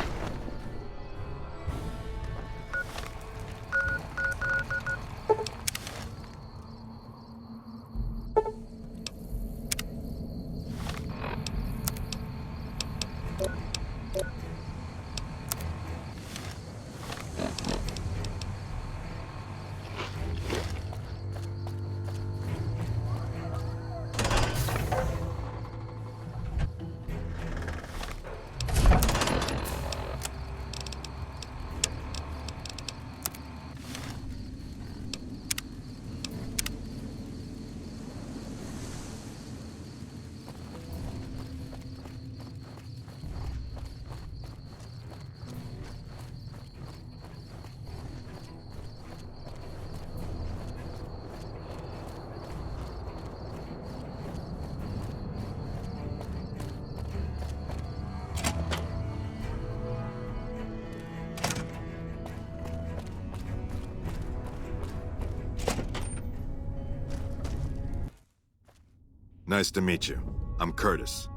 Nice to meet you. I'm Curtis.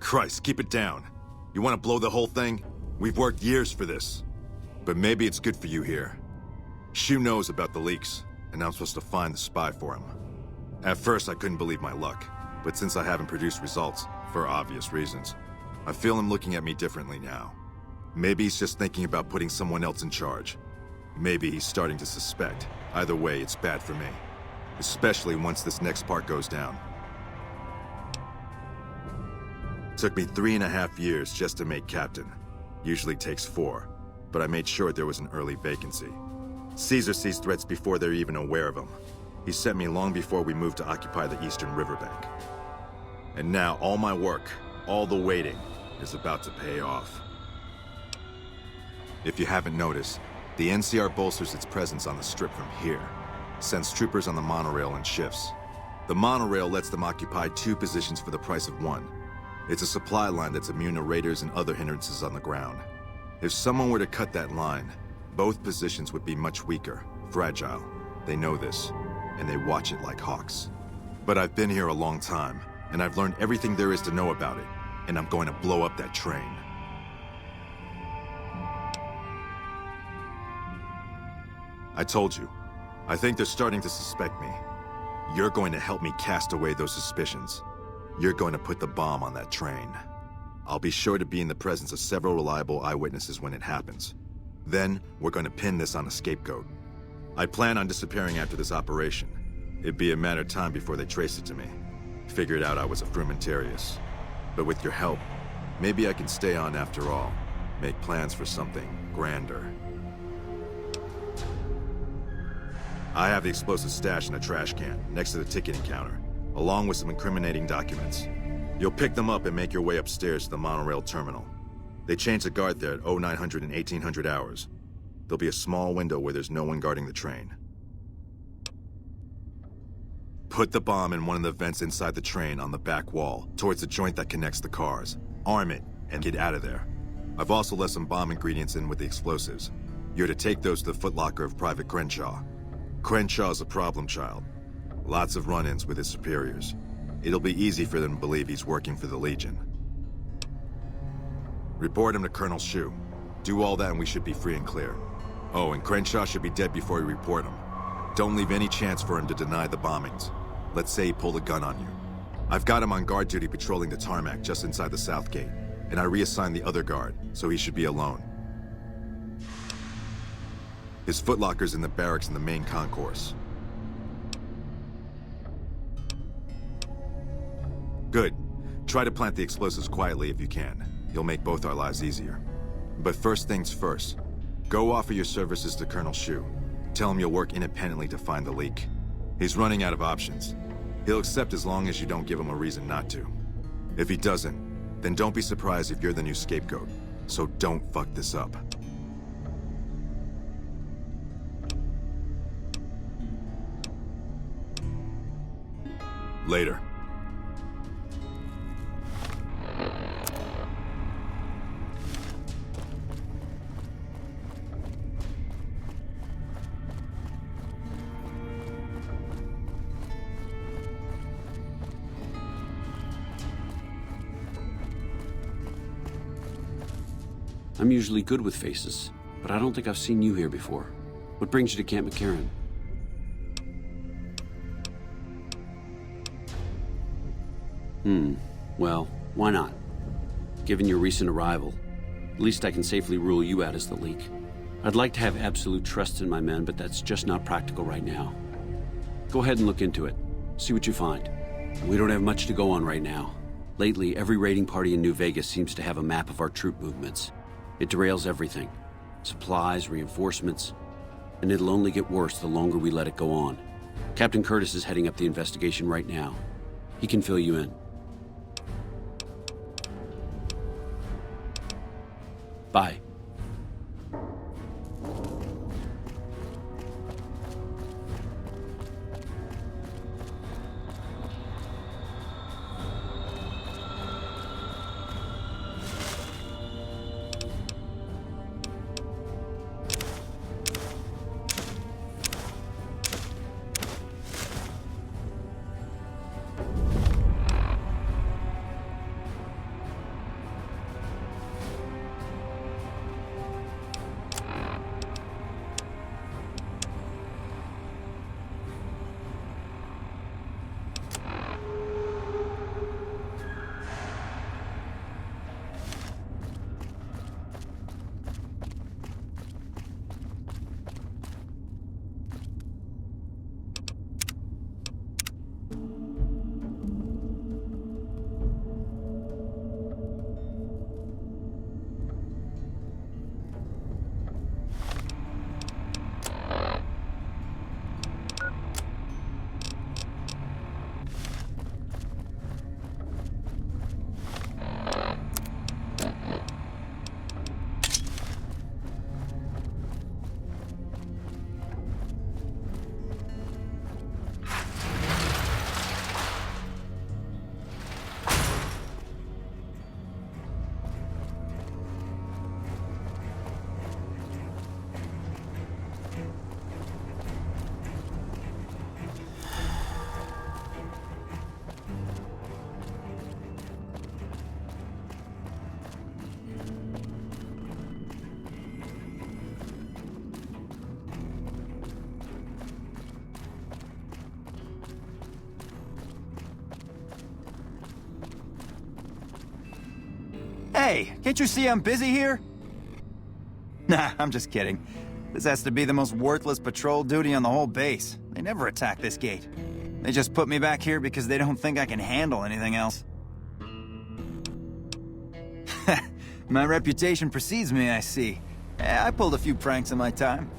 Christ, keep it down. You want to blow the whole thing? We've worked years for this. But maybe it's good for you here. Shu knows about the leaks, and I'm supposed to find the spy for him. At first, I couldn't believe my luck, but since I haven't produced results, for obvious reasons, I feel him looking at me differently now. Maybe he's just thinking about putting someone else in charge. Maybe he's starting to suspect. Either way, it's bad for me. Especially once this next part goes down. Took me 3.5 years just to make captain. Usually takes 4, but I made sure there was an early vacancy. Caesar sees threats before they're even aware of them. He sent me long before we moved to occupy the eastern riverbank. And now all my work, all the waiting, is about to pay off. If you haven't noticed, the NCR bolsters its presence on the strip from here, sends troopers on the monorail in shifts. The monorail lets them occupy 2 positions for the price of 1. It's a supply line that's immune to raiders and other hindrances on the ground. If someone were to cut that line, both positions would be much weaker, fragile. They know this, and they watch it like hawks. But I've been here a long time, and I've learned everything there is to know about it, and I'm going to blow up that train. I told you, I think they're starting to suspect me. You're going to help me cast away those suspicions. You're going to put the bomb on that train. I'll be sure to be in the presence of several reliable eyewitnesses when it happens. Then, we're going to pin this on a scapegoat. I plan on disappearing after this operation. It'd be a matter of time before they trace it to me. Figured out I was a frumentarius. But with your help, maybe I can stay on after all. Make plans for something grander. I have the explosive stash in a trash can, next to the ticketing counter, along with some incriminating documents. You'll pick them up and make your way upstairs to the monorail terminal. They change the guard there at 0900 and 1800 hours. There'll be a small window where there's no one guarding the train. Put the bomb in one of the vents inside the train on the back wall, towards the joint that connects the cars. Arm it, and get out of there. I've also left some bomb ingredients in with the explosives. You're to take those to the footlocker of Private Crenshaw. Crenshaw's a problem child. Lots of run-ins with his superiors. It'll be easy for them to believe he's working for the Legion. Report him to Colonel Shu. Do all that and we should be free and clear. Oh, and Crenshaw should be dead before you report him. Don't leave any chance for him to deny the bombings. Let's say he pulled a gun on you. I've got him on guard duty patrolling the tarmac just inside the south gate, and I reassigned the other guard, so he should be alone. His footlocker's in the barracks in the main concourse. Good. Try to plant the explosives quietly if you can. You'll make both our lives easier. But first things first. Go offer your services to Colonel Shu. Tell him you'll work independently to find the leak. He's running out of options. He'll accept as long as you don't give him a reason not to. If he doesn't, then don't be surprised if you're the new scapegoat. So don't fuck this up. Later. I'm usually good with faces, but I don't think I've seen you here before. What brings you to Camp McCarran? Well, why not? Given your recent arrival, at least I can safely rule you out as the leak. I'd like to have absolute trust in my men, but that's just not practical right now. Go ahead and look into it. See what you find. We don't have much to go on right now. Lately, every raiding party in New Vegas seems to have a map of our troop movements. It derails everything. Supplies, reinforcements, and it'll only get worse the longer we let it go on. Captain Curtis is heading up the investigation right now. He can fill you in. Bye. Hey, can't you see I'm busy here? Nah, I'm just kidding. This has to be the most worthless patrol duty on the whole base. They never attack this gate. They just put me back here because they don't think I can handle anything else. My reputation precedes me, I see. I pulled a few pranks in my time.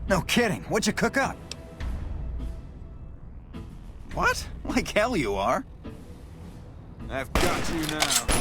No kidding, what'd you cook up? What? Like hell you are. I've got you now.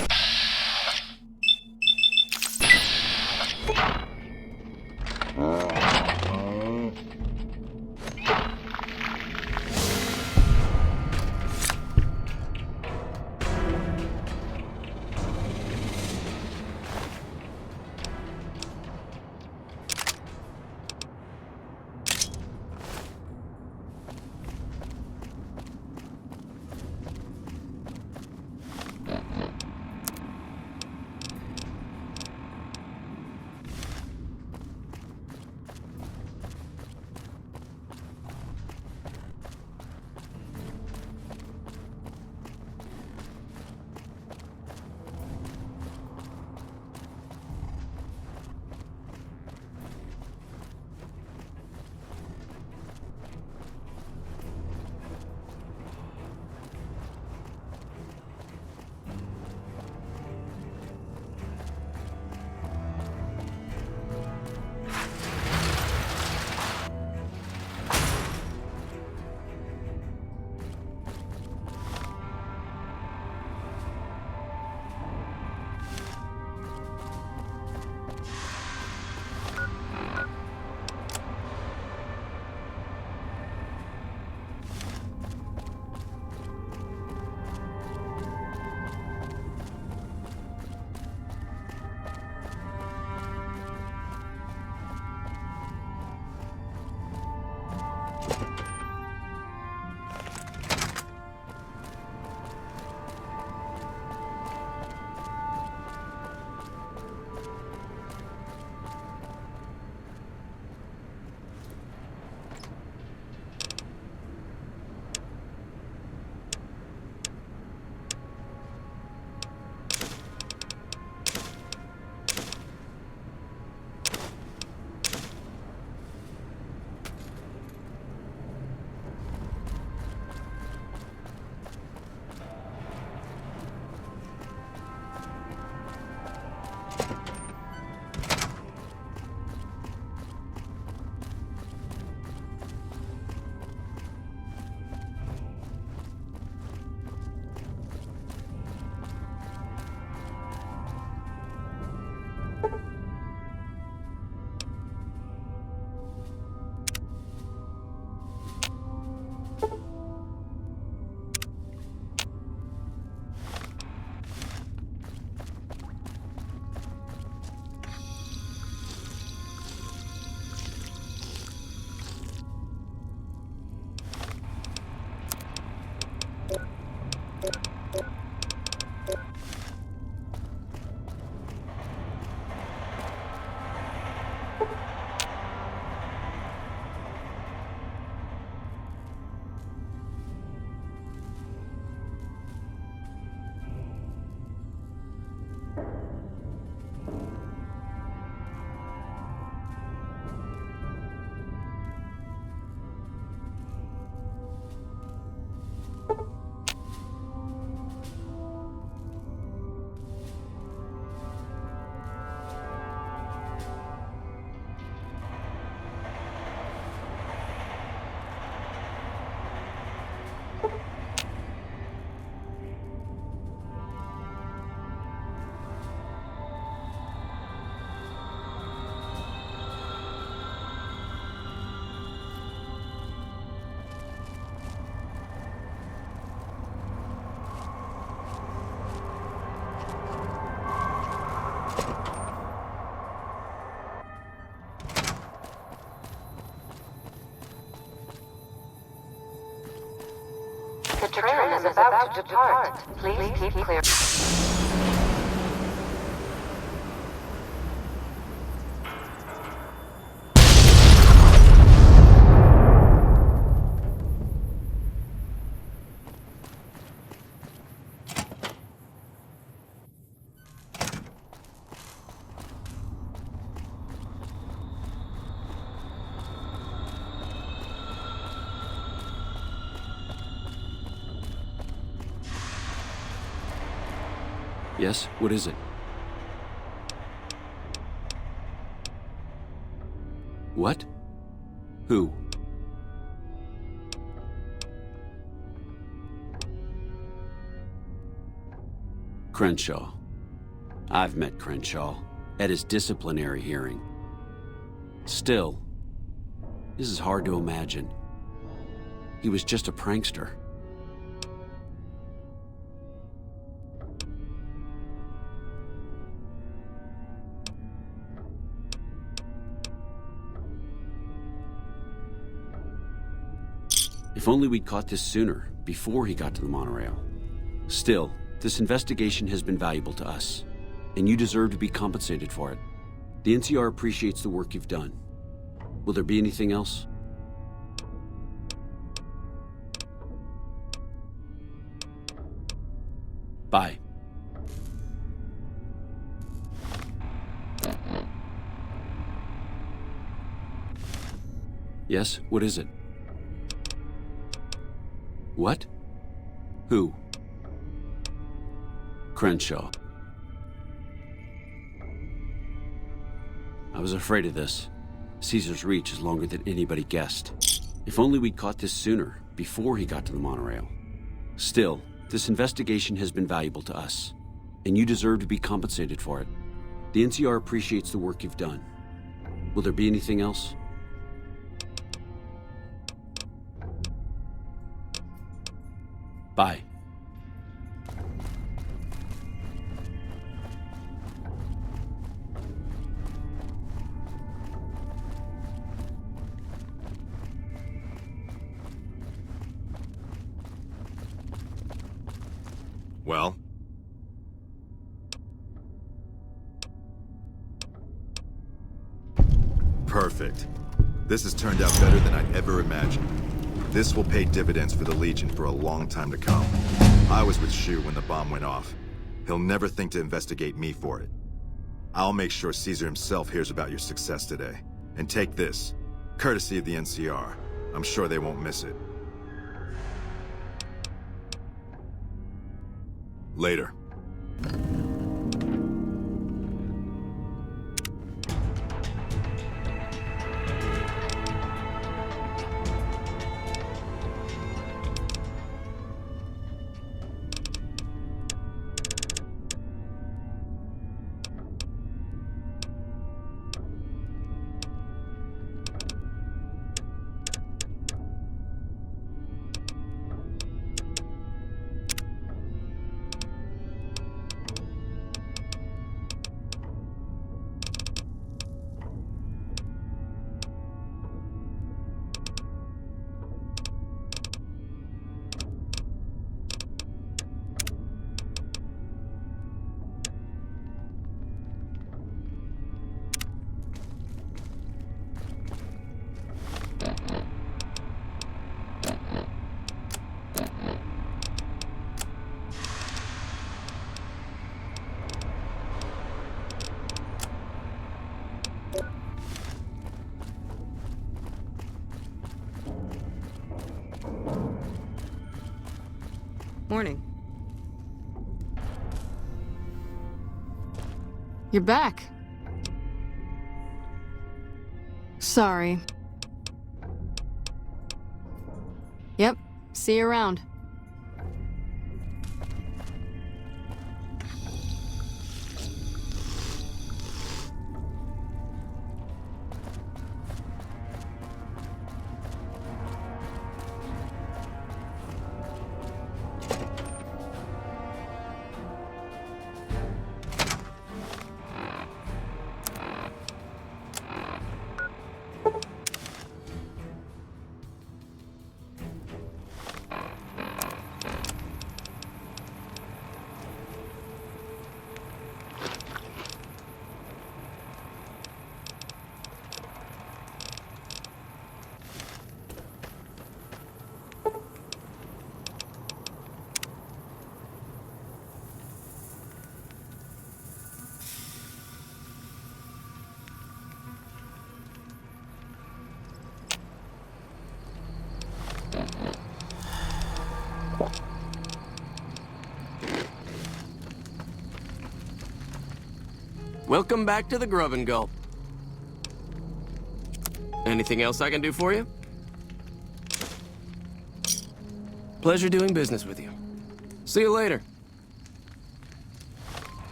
The train is about to depart. Please keep clear. Yes? What is it? What? Who? Crenshaw. I've met Crenshaw at his disciplinary hearing. Still, this is hard to imagine. He was just a prankster. If only we'd caught this sooner, before he got to the monorail. Still, this investigation has been valuable to us, and you deserve to be compensated for it. The NCR appreciates the work you've done. Will there be anything else? Bye. Yes, what is it? What? Who? Crenshaw. I was afraid of this. Caesar's reach is longer than anybody guessed. If only we'd caught this sooner, before he got to the monorail. Still, this investigation has been valuable to us, and you deserve to be compensated for it. The NCR appreciates the work you've done. Will there be anything else? Bye. Well? Perfect. This has turned out better than I'd ever imagined. This will pay dividends for the Legion for a long time to come. I was with Shu when the bomb went off. He'll never think to investigate me for it. I'll make sure Caesar himself hears about your success today. And take this, courtesy of the NCR. I'm sure they won't miss it. Later. Morning. You're back. Sorry. Yep. See you around. Welcome back to the Grub and Gulp. Anything else I can do for you? Pleasure doing business with you. See you later.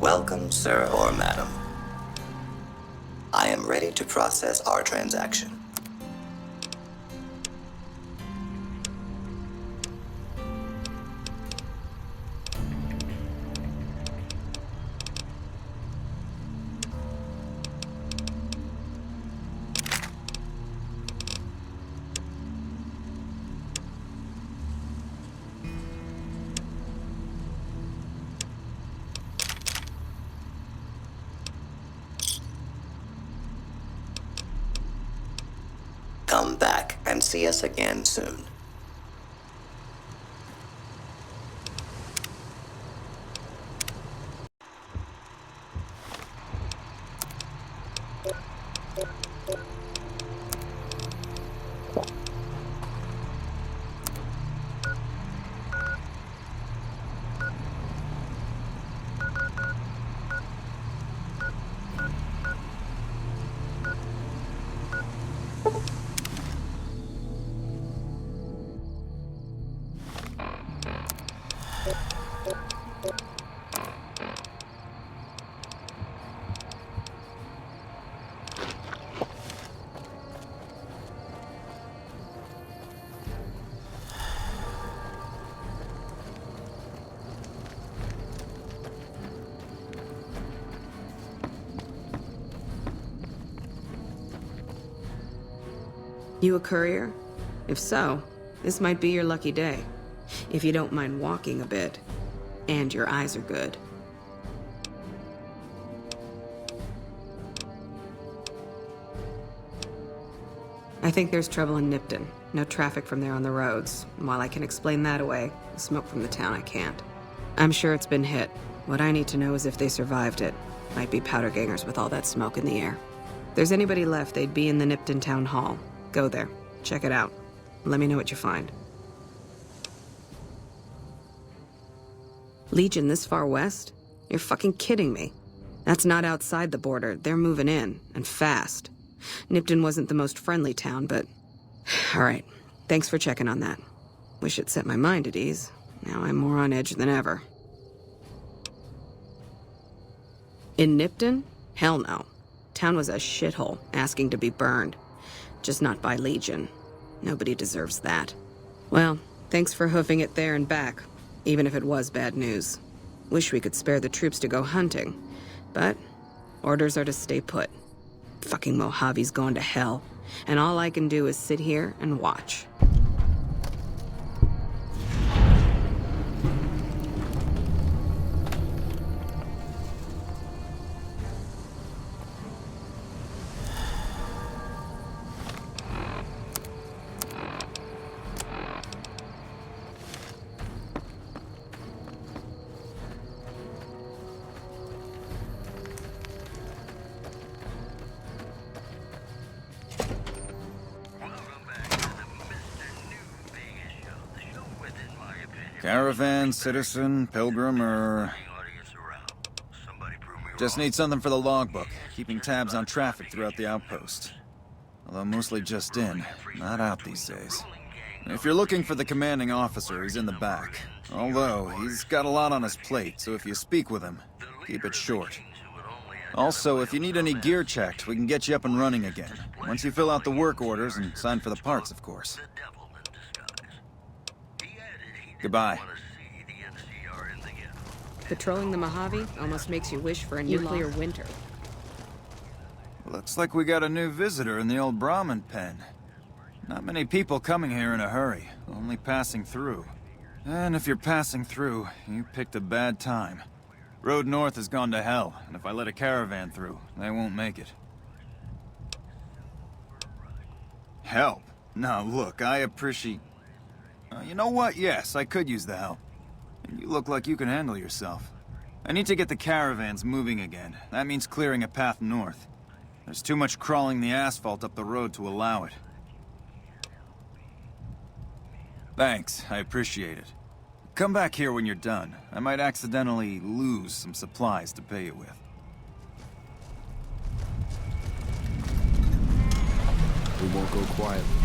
Welcome, sir or madam. I am ready to process our transaction. Come back and see us again soon. You a courier? If so, this might be your lucky day. If you don't mind walking a bit. And your eyes are good. I think there's trouble in Nipton. No traffic from there on the roads. And while I can explain that away, the smoke from the town I can't. I'm sure it's been hit. What I need to know is if they survived it. Might be powder gangers with all that smoke in the air. If there's anybody left, they'd be in the Nipton Town Hall. Go there. Check it out. Let me know what you find. Legion this far west? You're fucking kidding me. That's not outside the border. They're moving in, and fast. Nipton wasn't the most friendly town, but... Alright, thanks for checking on that. Wish it set my mind at ease. Now I'm more on edge than ever. In Nipton? Hell no. Town was a shithole, asking to be burned. Just not by Legion. Nobody deserves that. Well, thanks for hoofing it there and back, even if it was bad news. Wish we could spare the troops to go hunting, but orders are to stay put. Fucking Mojave's going to hell, and all I can do is sit here and watch. Caravan, citizen, pilgrim, or... Just need something for the logbook, keeping tabs on traffic throughout the outpost. Although mostly just in, not out these days. If you're looking for the commanding officer, he's in the back. Although, he's got a lot on his plate, so if you speak with him, keep it short. Also, if you need any gear checked, we can get you up and running again. Once you fill out the work orders and sign for the parts, of course. Goodbye. Patrolling the Mojave almost makes you wish for a nuclear winter. Looks like we got a new visitor in the old Brahmin pen. Not many people coming here in a hurry, only passing through. And if you're passing through, you picked a bad time. Road north has gone to hell, and if I let a caravan through, they won't make it. Help? Now look, I appreciate... you know what? Yes, I could use the help. And you look like you can handle yourself. I need to get the caravans moving again. That means clearing a path north. There's too much crawling the asphalt up the road to allow it. Thanks, I appreciate it. Come back here when you're done. I might accidentally lose some supplies to pay you with. We won't go quietly.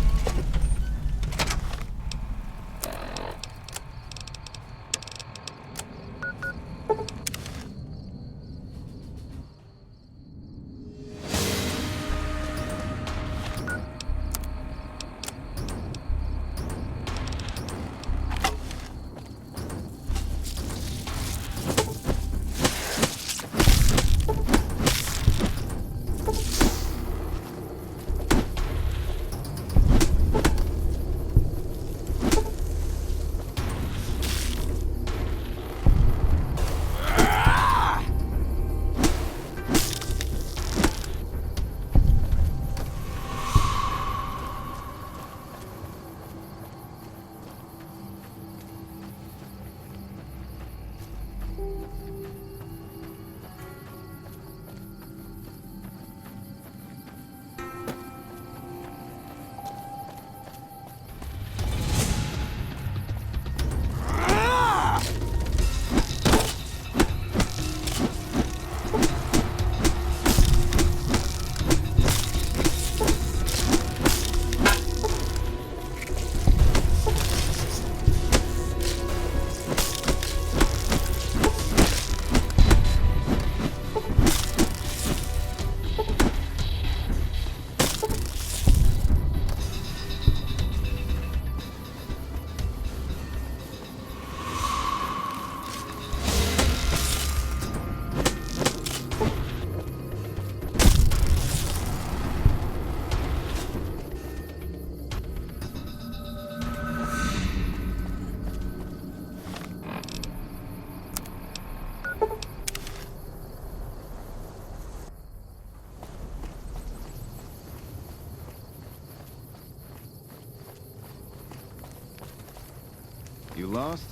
You lost?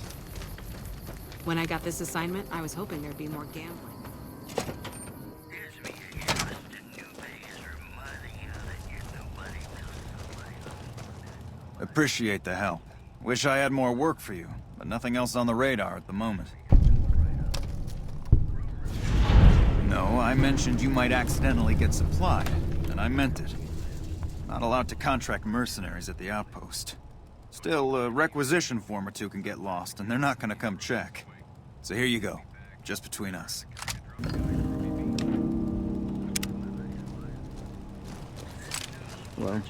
When I got this assignment, I was hoping there'd be more gambling. Appreciate the help. Wish I had more work for you, but nothing else on the radar at the moment. No, I mentioned you might accidentally get supplied, and I meant it. Not allowed to contract mercenaries at the outpost. Still, a requisition form or two can get lost, and they're not gonna come check. So here you go, just between us. Well,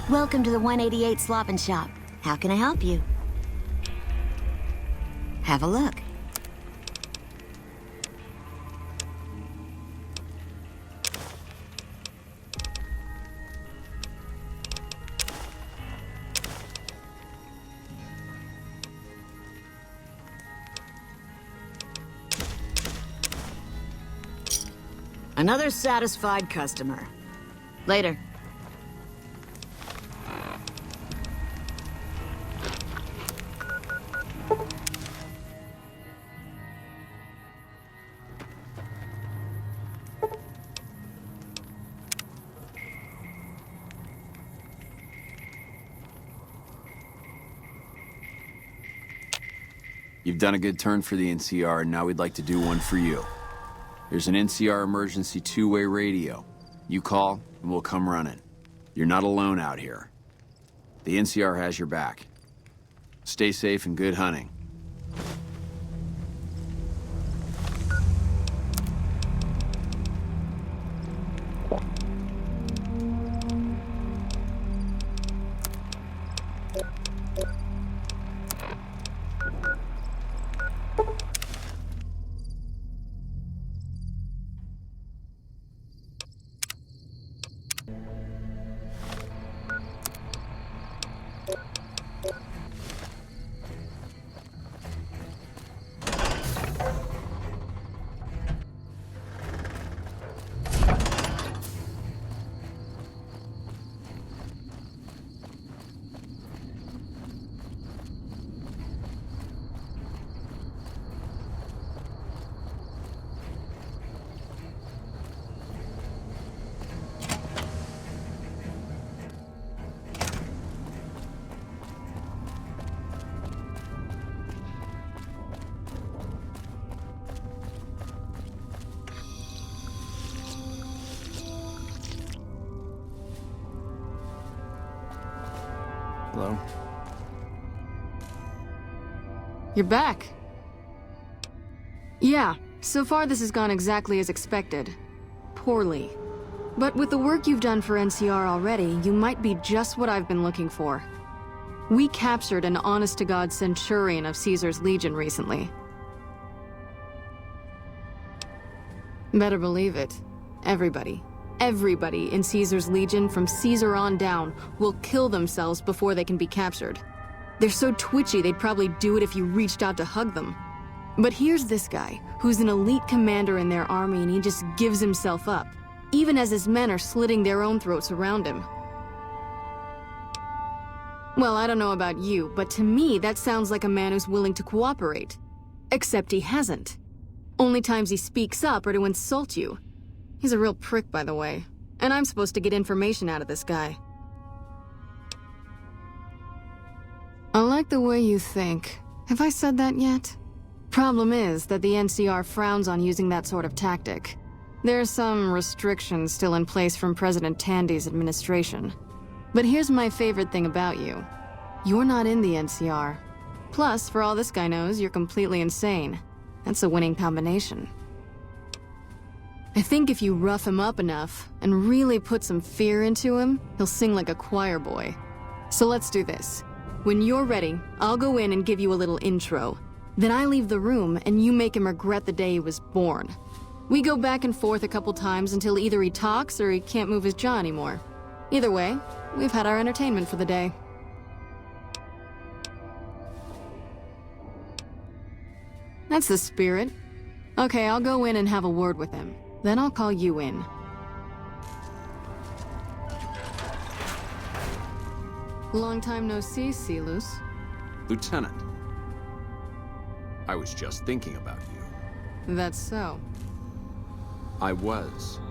Welcome to the 188 Slop and Shop. How can I help you? Have a look. Another satisfied customer. Later. You've done a good turn for the NCR, and now we'd like to do one for you. There's an NCR emergency two-way radio. You call, and we'll come running. You're not alone out here. The NCR has your back. Stay safe and good hunting. Hello? You're back. Yeah, so far this has gone exactly as expected. Poorly. But with the work you've done for NCR already, you might be just what I've been looking for. We captured an honest-to-God Centurion of Caesar's Legion recently. Better believe it. Everybody in Caesar's Legion, from Caesar on down, will kill themselves before they can be captured. They're so twitchy they'd probably do it if you reached out to hug them. But here's this guy, who's an elite commander in their army, and he just gives himself up, even as his men are slitting their own throats around him. Well, I don't know about you, but to me that sounds like a man who's willing to cooperate. Except he hasn't. Only times he speaks up are to insult you. He's a real prick, by the way. And I'm supposed to get information out of this guy. I like the way you think. Have I said that yet? Problem is that the NCR frowns on using that sort of tactic. There are some restrictions still in place from President Tandy's administration. But here's my favorite thing about you. You're not in the NCR. Plus, for all this guy knows, you're completely insane. That's a winning combination. I think if you rough him up enough and really put some fear into him, he'll sing like a choir boy. So let's do this. When you're ready, I'll go in and give you a little intro. Then I leave the room and you make him regret the day he was born. We go back and forth a couple times until either he talks or he can't move his jaw anymore. Either way, we've had our entertainment for the day. That's the spirit. Okay, I'll go in and have a word with him. Then I'll call you in. Long time no see, Silus. Lieutenant. I was just thinking about you. That's so. I was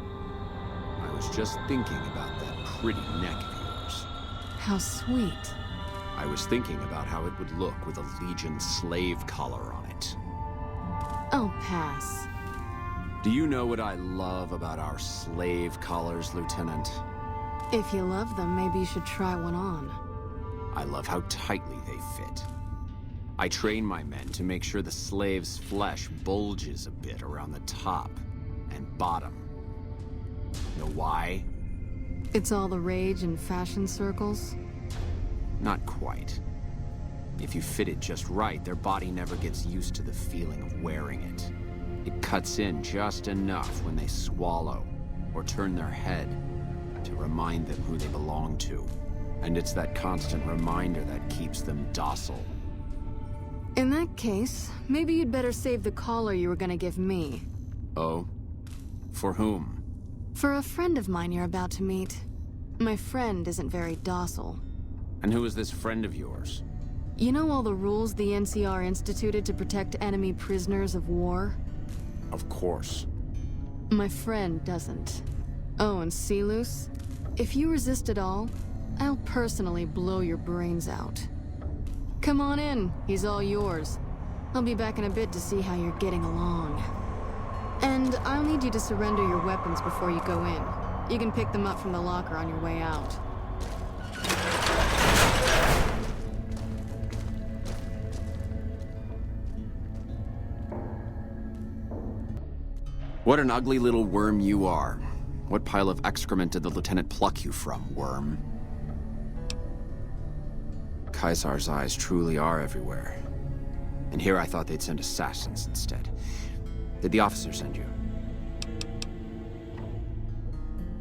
just thinking about that pretty neck of yours. How sweet. I was thinking about how it would look with a Legion slave collar on it. I'll pass. Do you know what I love about our slave collars, Lieutenant? If you love them, maybe you should try one on. I love how tightly they fit. I train my men to make sure the slave's flesh bulges a bit around the top and bottom. Know why? It's all the rage in fashion circles? Not quite. If you fit it just right, their body never gets used to the feeling of wearing it. It cuts in just enough when they swallow or turn their head to remind them who they belong to. And it's that constant reminder that keeps them docile. In that case, maybe you'd better save the collar you were gonna give me. Oh? For whom? For a friend of mine you're about to meet, my friend isn't very docile. And who is this friend of yours? You know all the rules the NCR instituted to protect enemy prisoners of war? Of course. My friend doesn't. Oh, and Silus? If you resist at all, I'll personally blow your brains out. Come on in, he's all yours. I'll be back in a bit to see how you're getting along. And I'll need you to surrender your weapons before you go in. You can pick them up from the locker on your way out. What an ugly little worm you are. What pile of excrement did the lieutenant pluck you from, worm? Caesar's eyes truly are everywhere. And here I thought they'd send assassins instead. Did the officer send you?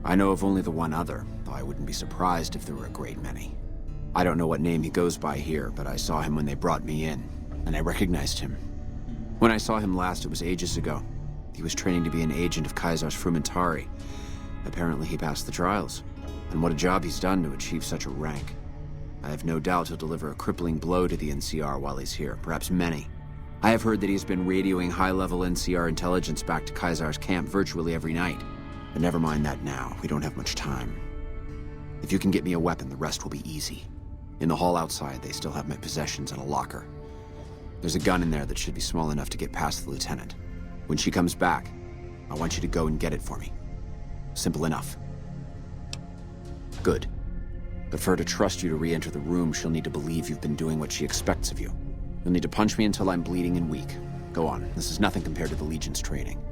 I know of only the one other, though I wouldn't be surprised if there were a great many. I don't know what name he goes by here, but I saw him when they brought me in, and I recognized him. When I saw him last, it was ages ago. He was training to be an agent of Caesar's Frumentari. Apparently he passed the trials. And what a job he's done to achieve such a rank. I have no doubt he'll deliver a crippling blow to the NCR while he's here, perhaps many. I have heard that he's been radioing high-level NCR intelligence back to Caesar's camp virtually every night. But never mind that now, we don't have much time. If you can get me a weapon, the rest will be easy. In the hall outside, they still have my possessions in a locker. There's a gun in there that should be small enough to get past the lieutenant. When she comes back, I want you to go and get it for me. Simple enough. Good. But for her to trust you to re-enter the room, she'll need to believe you've been doing what she expects of you. You'll need to punch me until I'm bleeding and weak. Go on, this is nothing compared to the Legion's training.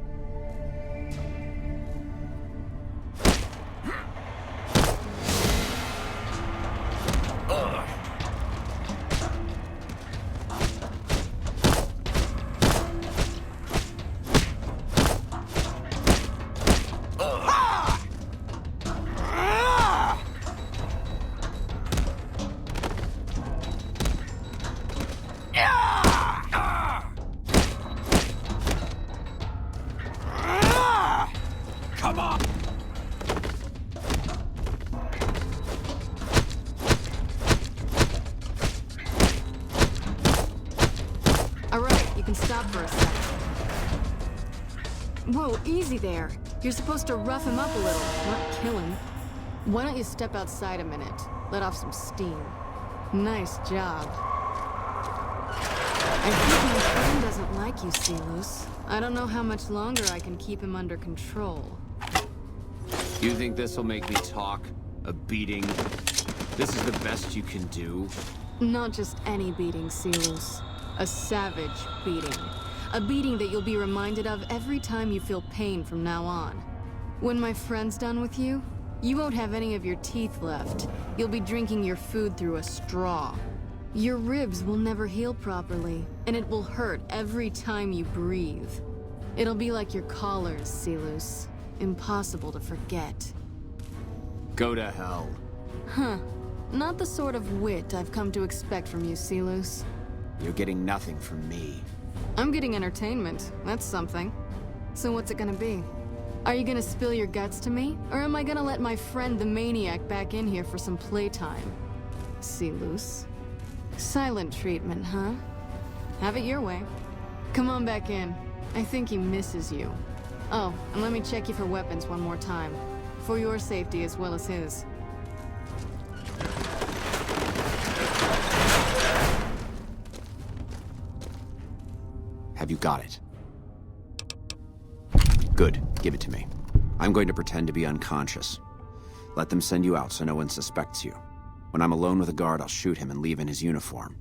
Come on! Alright, you can stop for a sec. Whoa, easy there. You're supposed to rough him up a little, not kill him. Why don't you step outside a minute? Let off some steam. Nice job. I think my friend doesn't like you, Silus. I don't know how much longer I can keep him under control. You think this'll make me talk? A beating? This is the best you can do? Not just any beating, Silus. A savage beating. A beating that you'll be reminded of every time you feel pain from now on. When my friend's done with you, you won't have any of your teeth left. You'll be drinking your food through a straw. Your ribs will never heal properly, and it will hurt every time you breathe. It'll be like your collars, Silus. Impossible to forget. Go to hell. Huh. Not the sort of wit I've come to expect from you, Silus. You're getting nothing from me. I'm getting entertainment. That's something. So what's it gonna be? Are you gonna spill your guts to me? Or am I gonna let my friend the Maniac back in here for some playtime? Silus. Silent treatment, huh? Have it your way. Come on back in. I think he misses you. Oh, and let me check you for weapons one more time. For your safety as well as his. Have you got it? Good. Give it to me. I'm going to pretend to be unconscious. Let them send you out so no one suspects you. When I'm alone with a guard, I'll shoot him and leave in his uniform.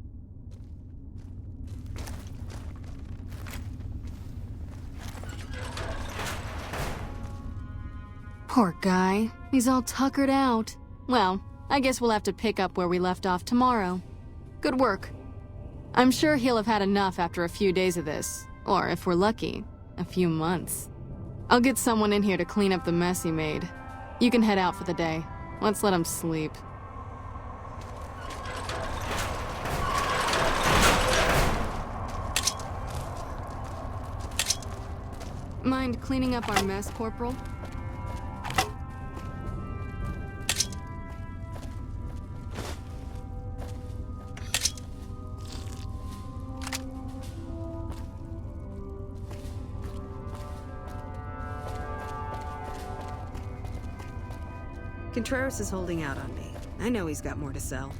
Poor guy. He's all tuckered out. Well, I guess we'll have to pick up where we left off tomorrow. Good work. I'm sure he'll have had enough after a few days of this. Or, if we're lucky, a few months. I'll get someone in here to clean up the mess he made. You can head out for the day. Let's let him sleep. Mind cleaning up our mess, Corporal? Contreras is holding out on me. I know he's got more to sell.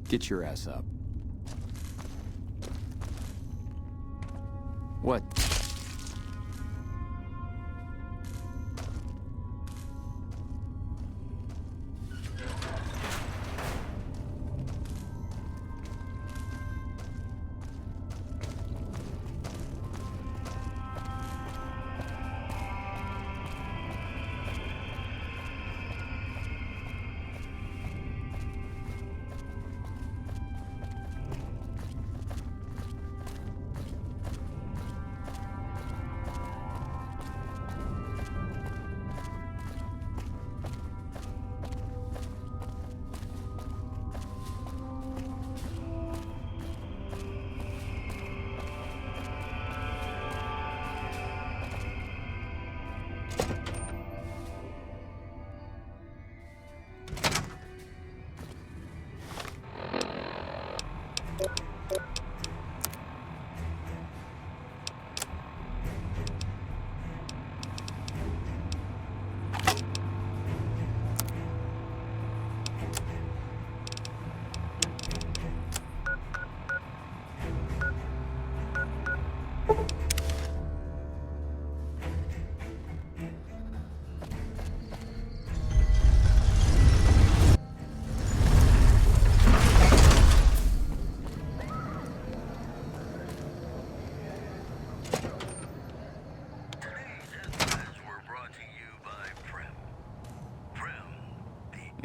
Get your ass up. What?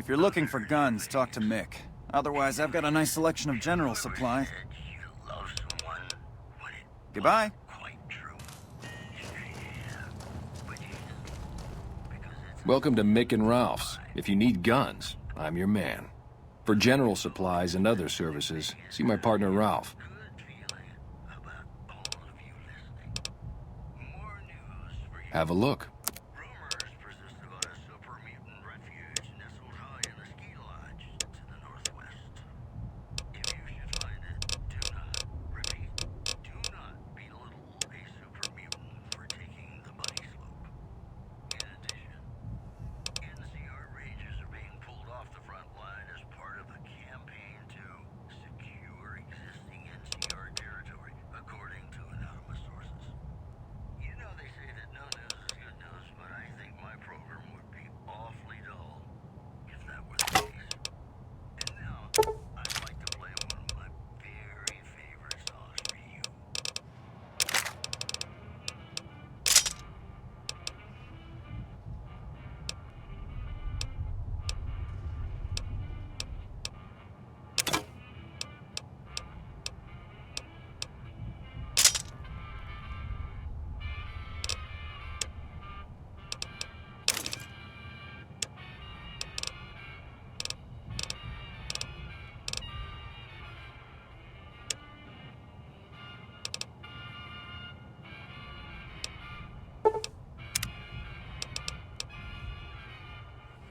If you're looking for guns, talk to Mick. Otherwise, I've got a nice selection of general supply. Goodbye. Welcome to Mick and Ralph's. If you need guns, I'm your man. For general supplies and other services, see my partner Ralph. Have a look.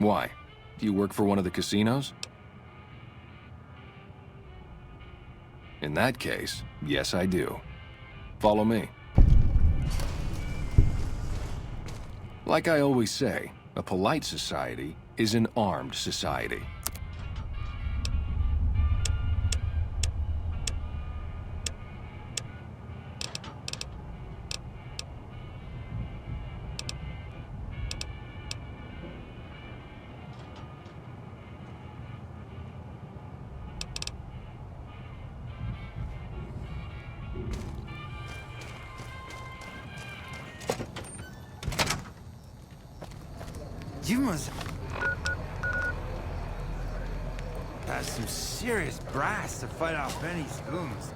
Why? Do you work for one of the casinos? In that case, yes I do. Follow me. Like I always say, a polite society is an armed society. You must have some serious brass to fight off Benny spoons.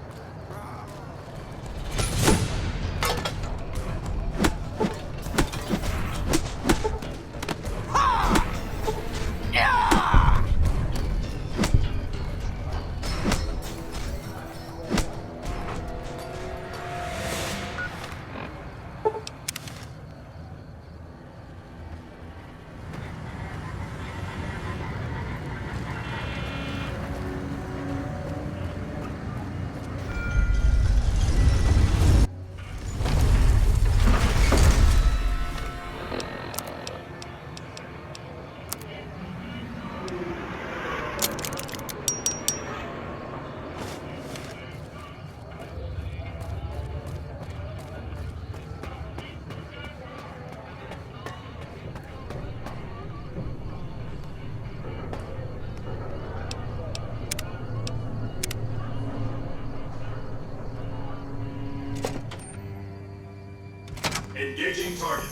Engaging target.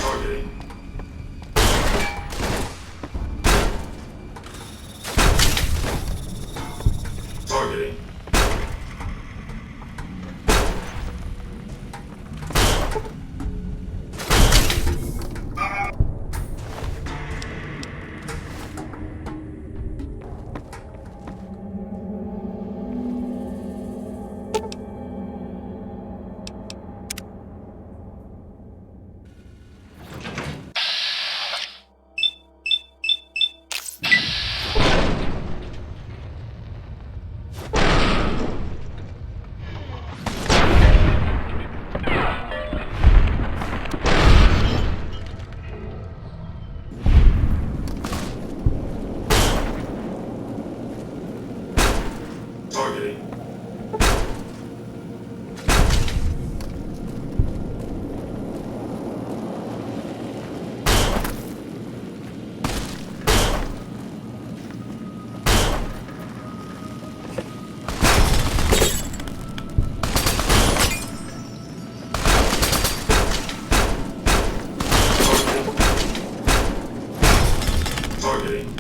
Targeting. Targeting. Targeting. Targeting.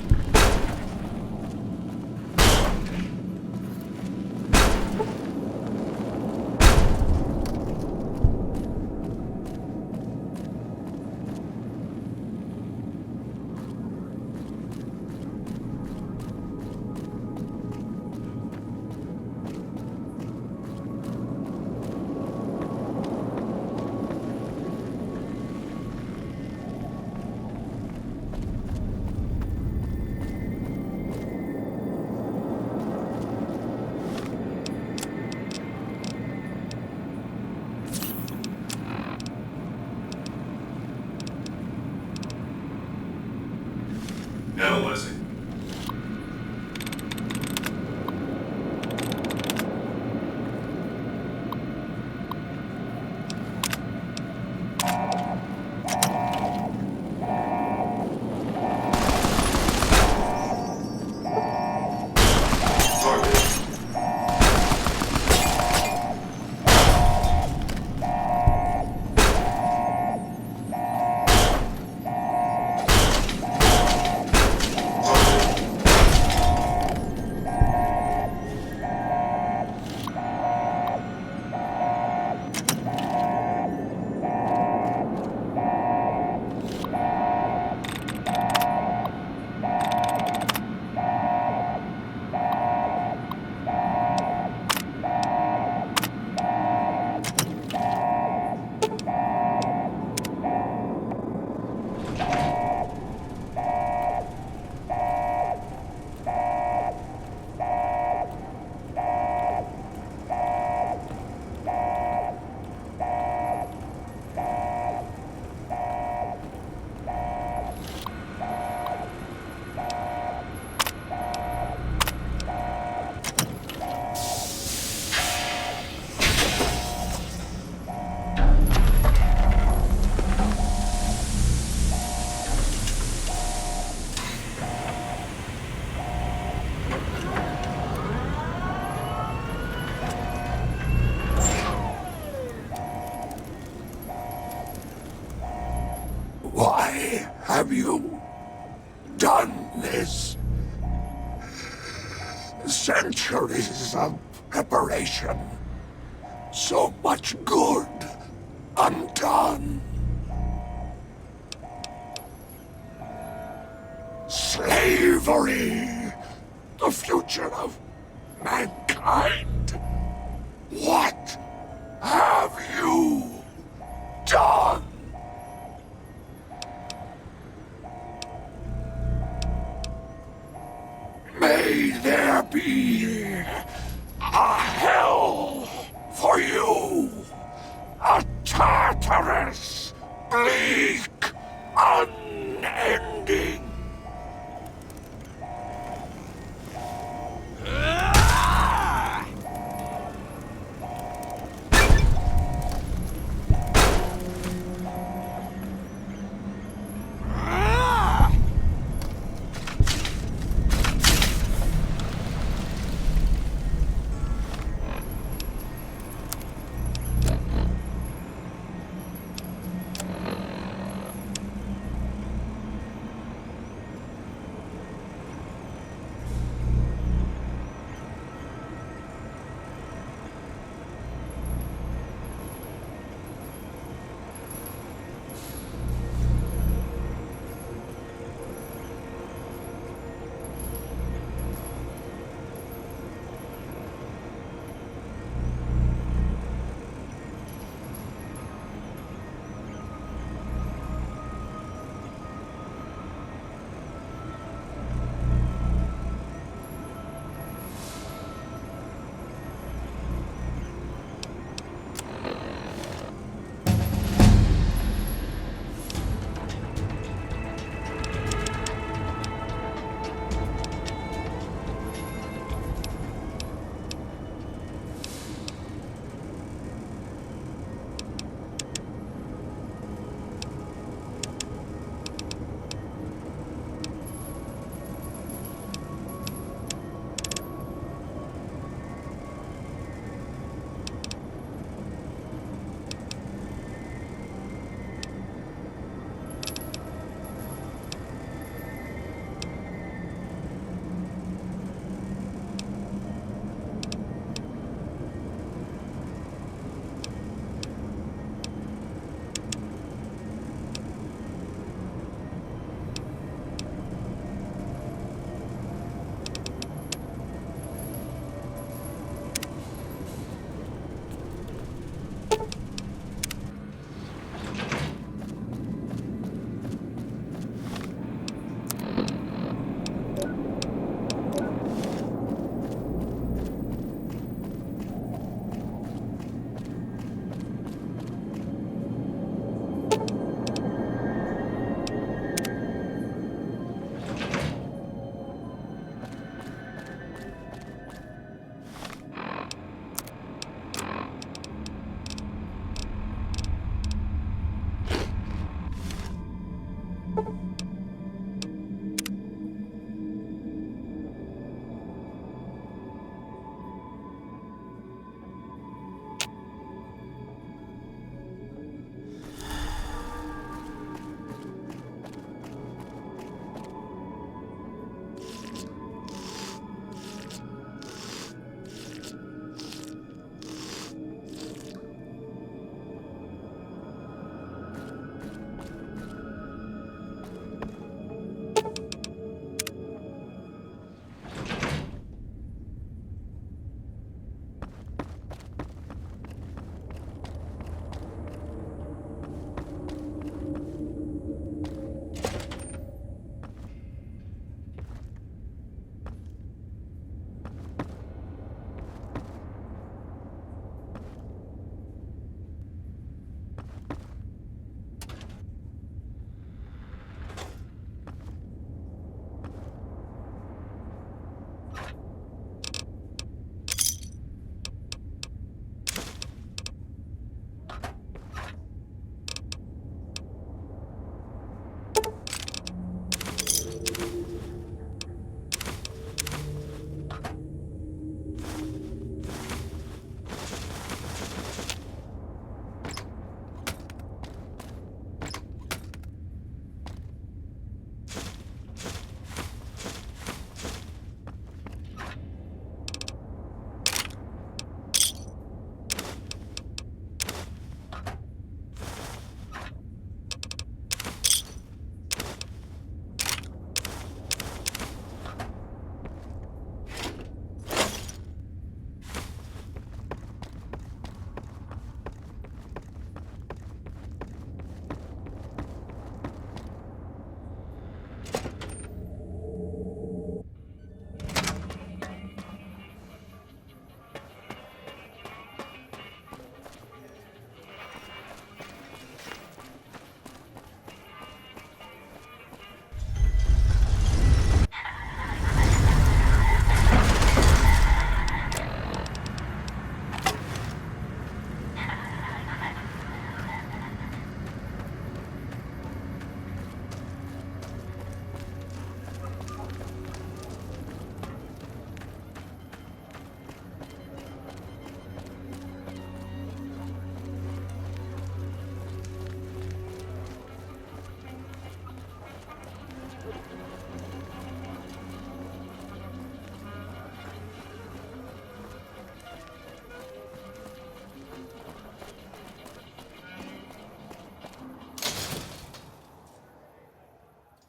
Analyzing. Target. have you done this? Centuries of preparation. So much good undone. Slavery, the future of mankind. What have you done? May there be a hell for you, a Tartarus, bleak, unending.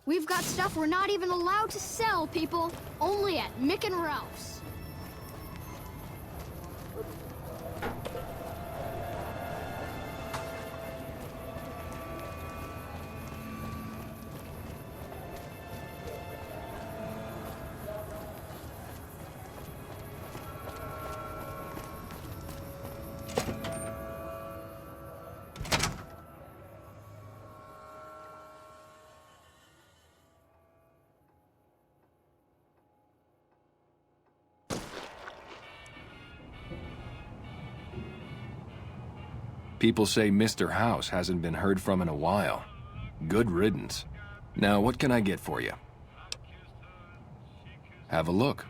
We've got stuff we're not even allowed to sell, people. Only at Mick and Ralph's. People say Mr. House hasn't been heard from in a while. Good riddance. Now, what can I get for you? Have a look.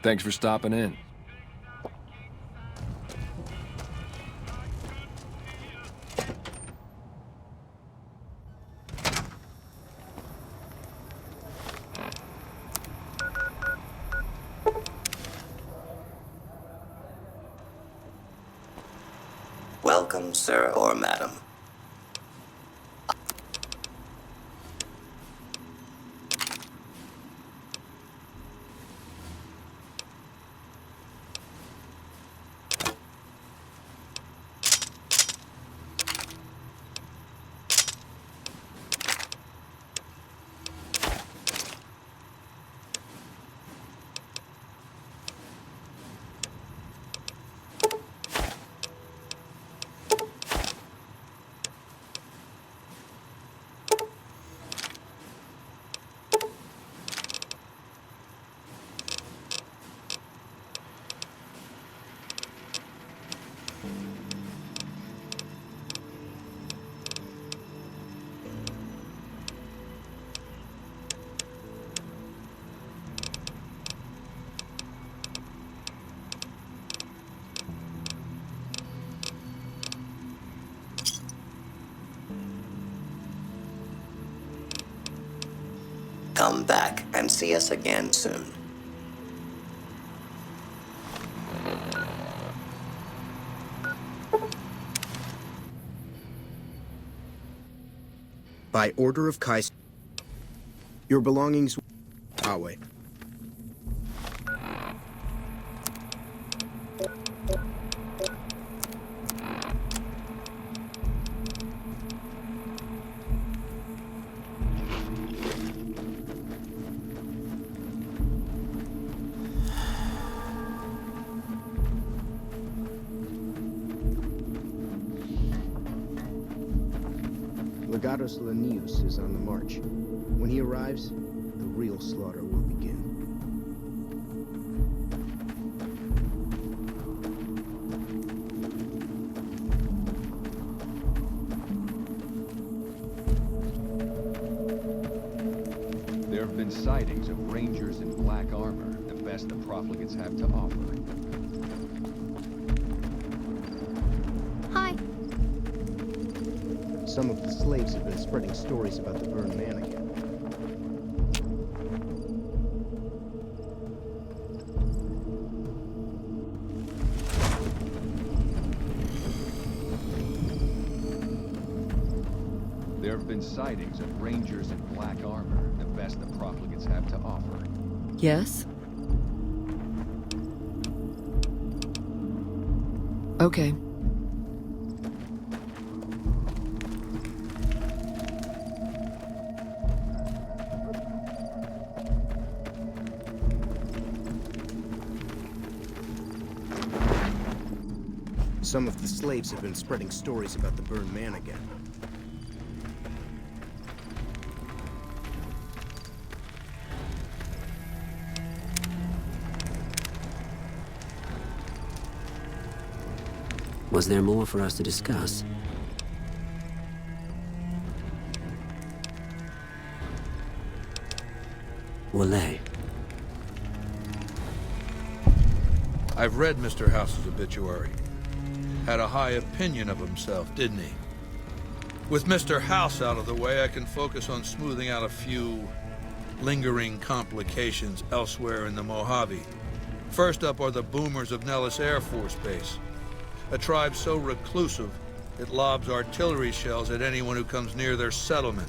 Thanks for stopping in. Welcome, sir or madam. Come back and see us again soon. By order of Kaiser, your belongings. Awe. Legatus Lanius is on the march. When he arrives, the real slaughter will begin. been sightings of Rangers in black armor, the best the profligates have to offer. Hi. Some of the slaves have been spreading stories about the burned man again. There have been sightings of Rangers in black armor, the best the profligates have to offer. Yes? Okay. Some of the slaves have been spreading stories about the burned man again. Was there more for us to discuss? Wale. I've read Mr. House's obituary. Had a high opinion of himself, didn't he? With Mr. House out of the way, I can focus on smoothing out a few lingering complications elsewhere in the Mojave. First up are the boomers of Nellis Air Force Base. A tribe so reclusive, it lobs artillery shells at anyone who comes near their settlement.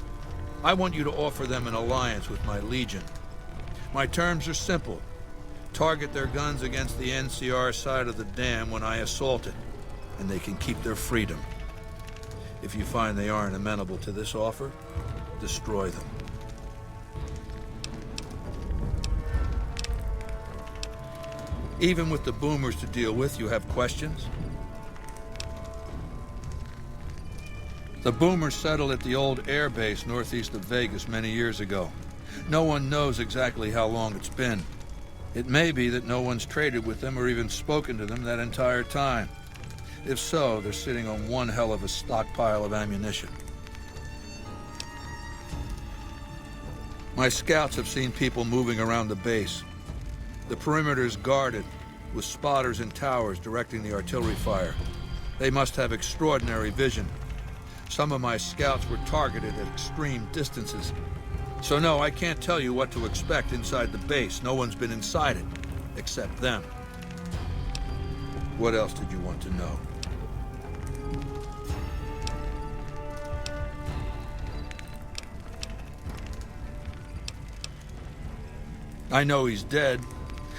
I want you to offer them an alliance with my Legion. My terms are simple. Target their guns against the NCR side of the dam when I assault it, and they can keep their freedom. If you find they aren't amenable to this offer, destroy them. Even with the boomers to deal with, you have questions? The boomers settled at the old air base northeast of Vegas many years ago. No one knows exactly how long it's been. It may be that no one's traded with them or even spoken to them that entire time. If so, they're sitting on one hell of a stockpile of ammunition. My scouts have seen people moving around the base. The perimeter's guarded, with spotters and towers directing the artillery fire. They must have extraordinary vision. Some of my scouts were targeted at extreme distances. So no, I can't tell you what to expect inside the base. No one's been inside it, except them. What else did you want to know? I know he's dead.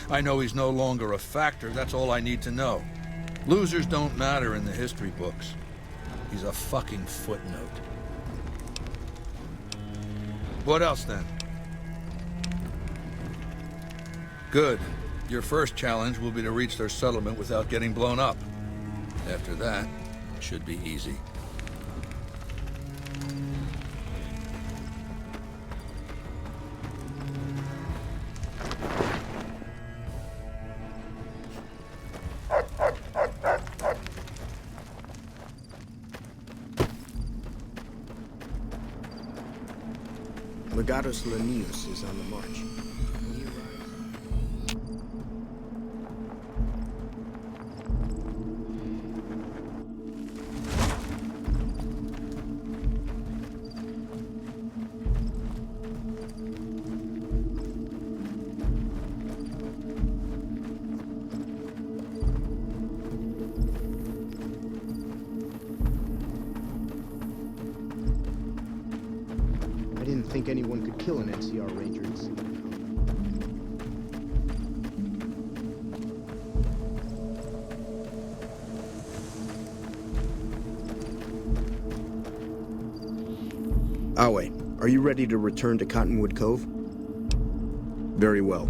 I know he's no longer a factor. That's all I need to know. Losers don't matter in the history books. He's a fucking footnote. What else, then? Good. Your first challenge will be to reach their settlement without getting blown up. After that, it should be easy. Legatus Linnaeus is on the march. I didn't think anyone could kill an NCR Ranger in single combat. Awe, are you ready to return to Cottonwood Cove? Very well.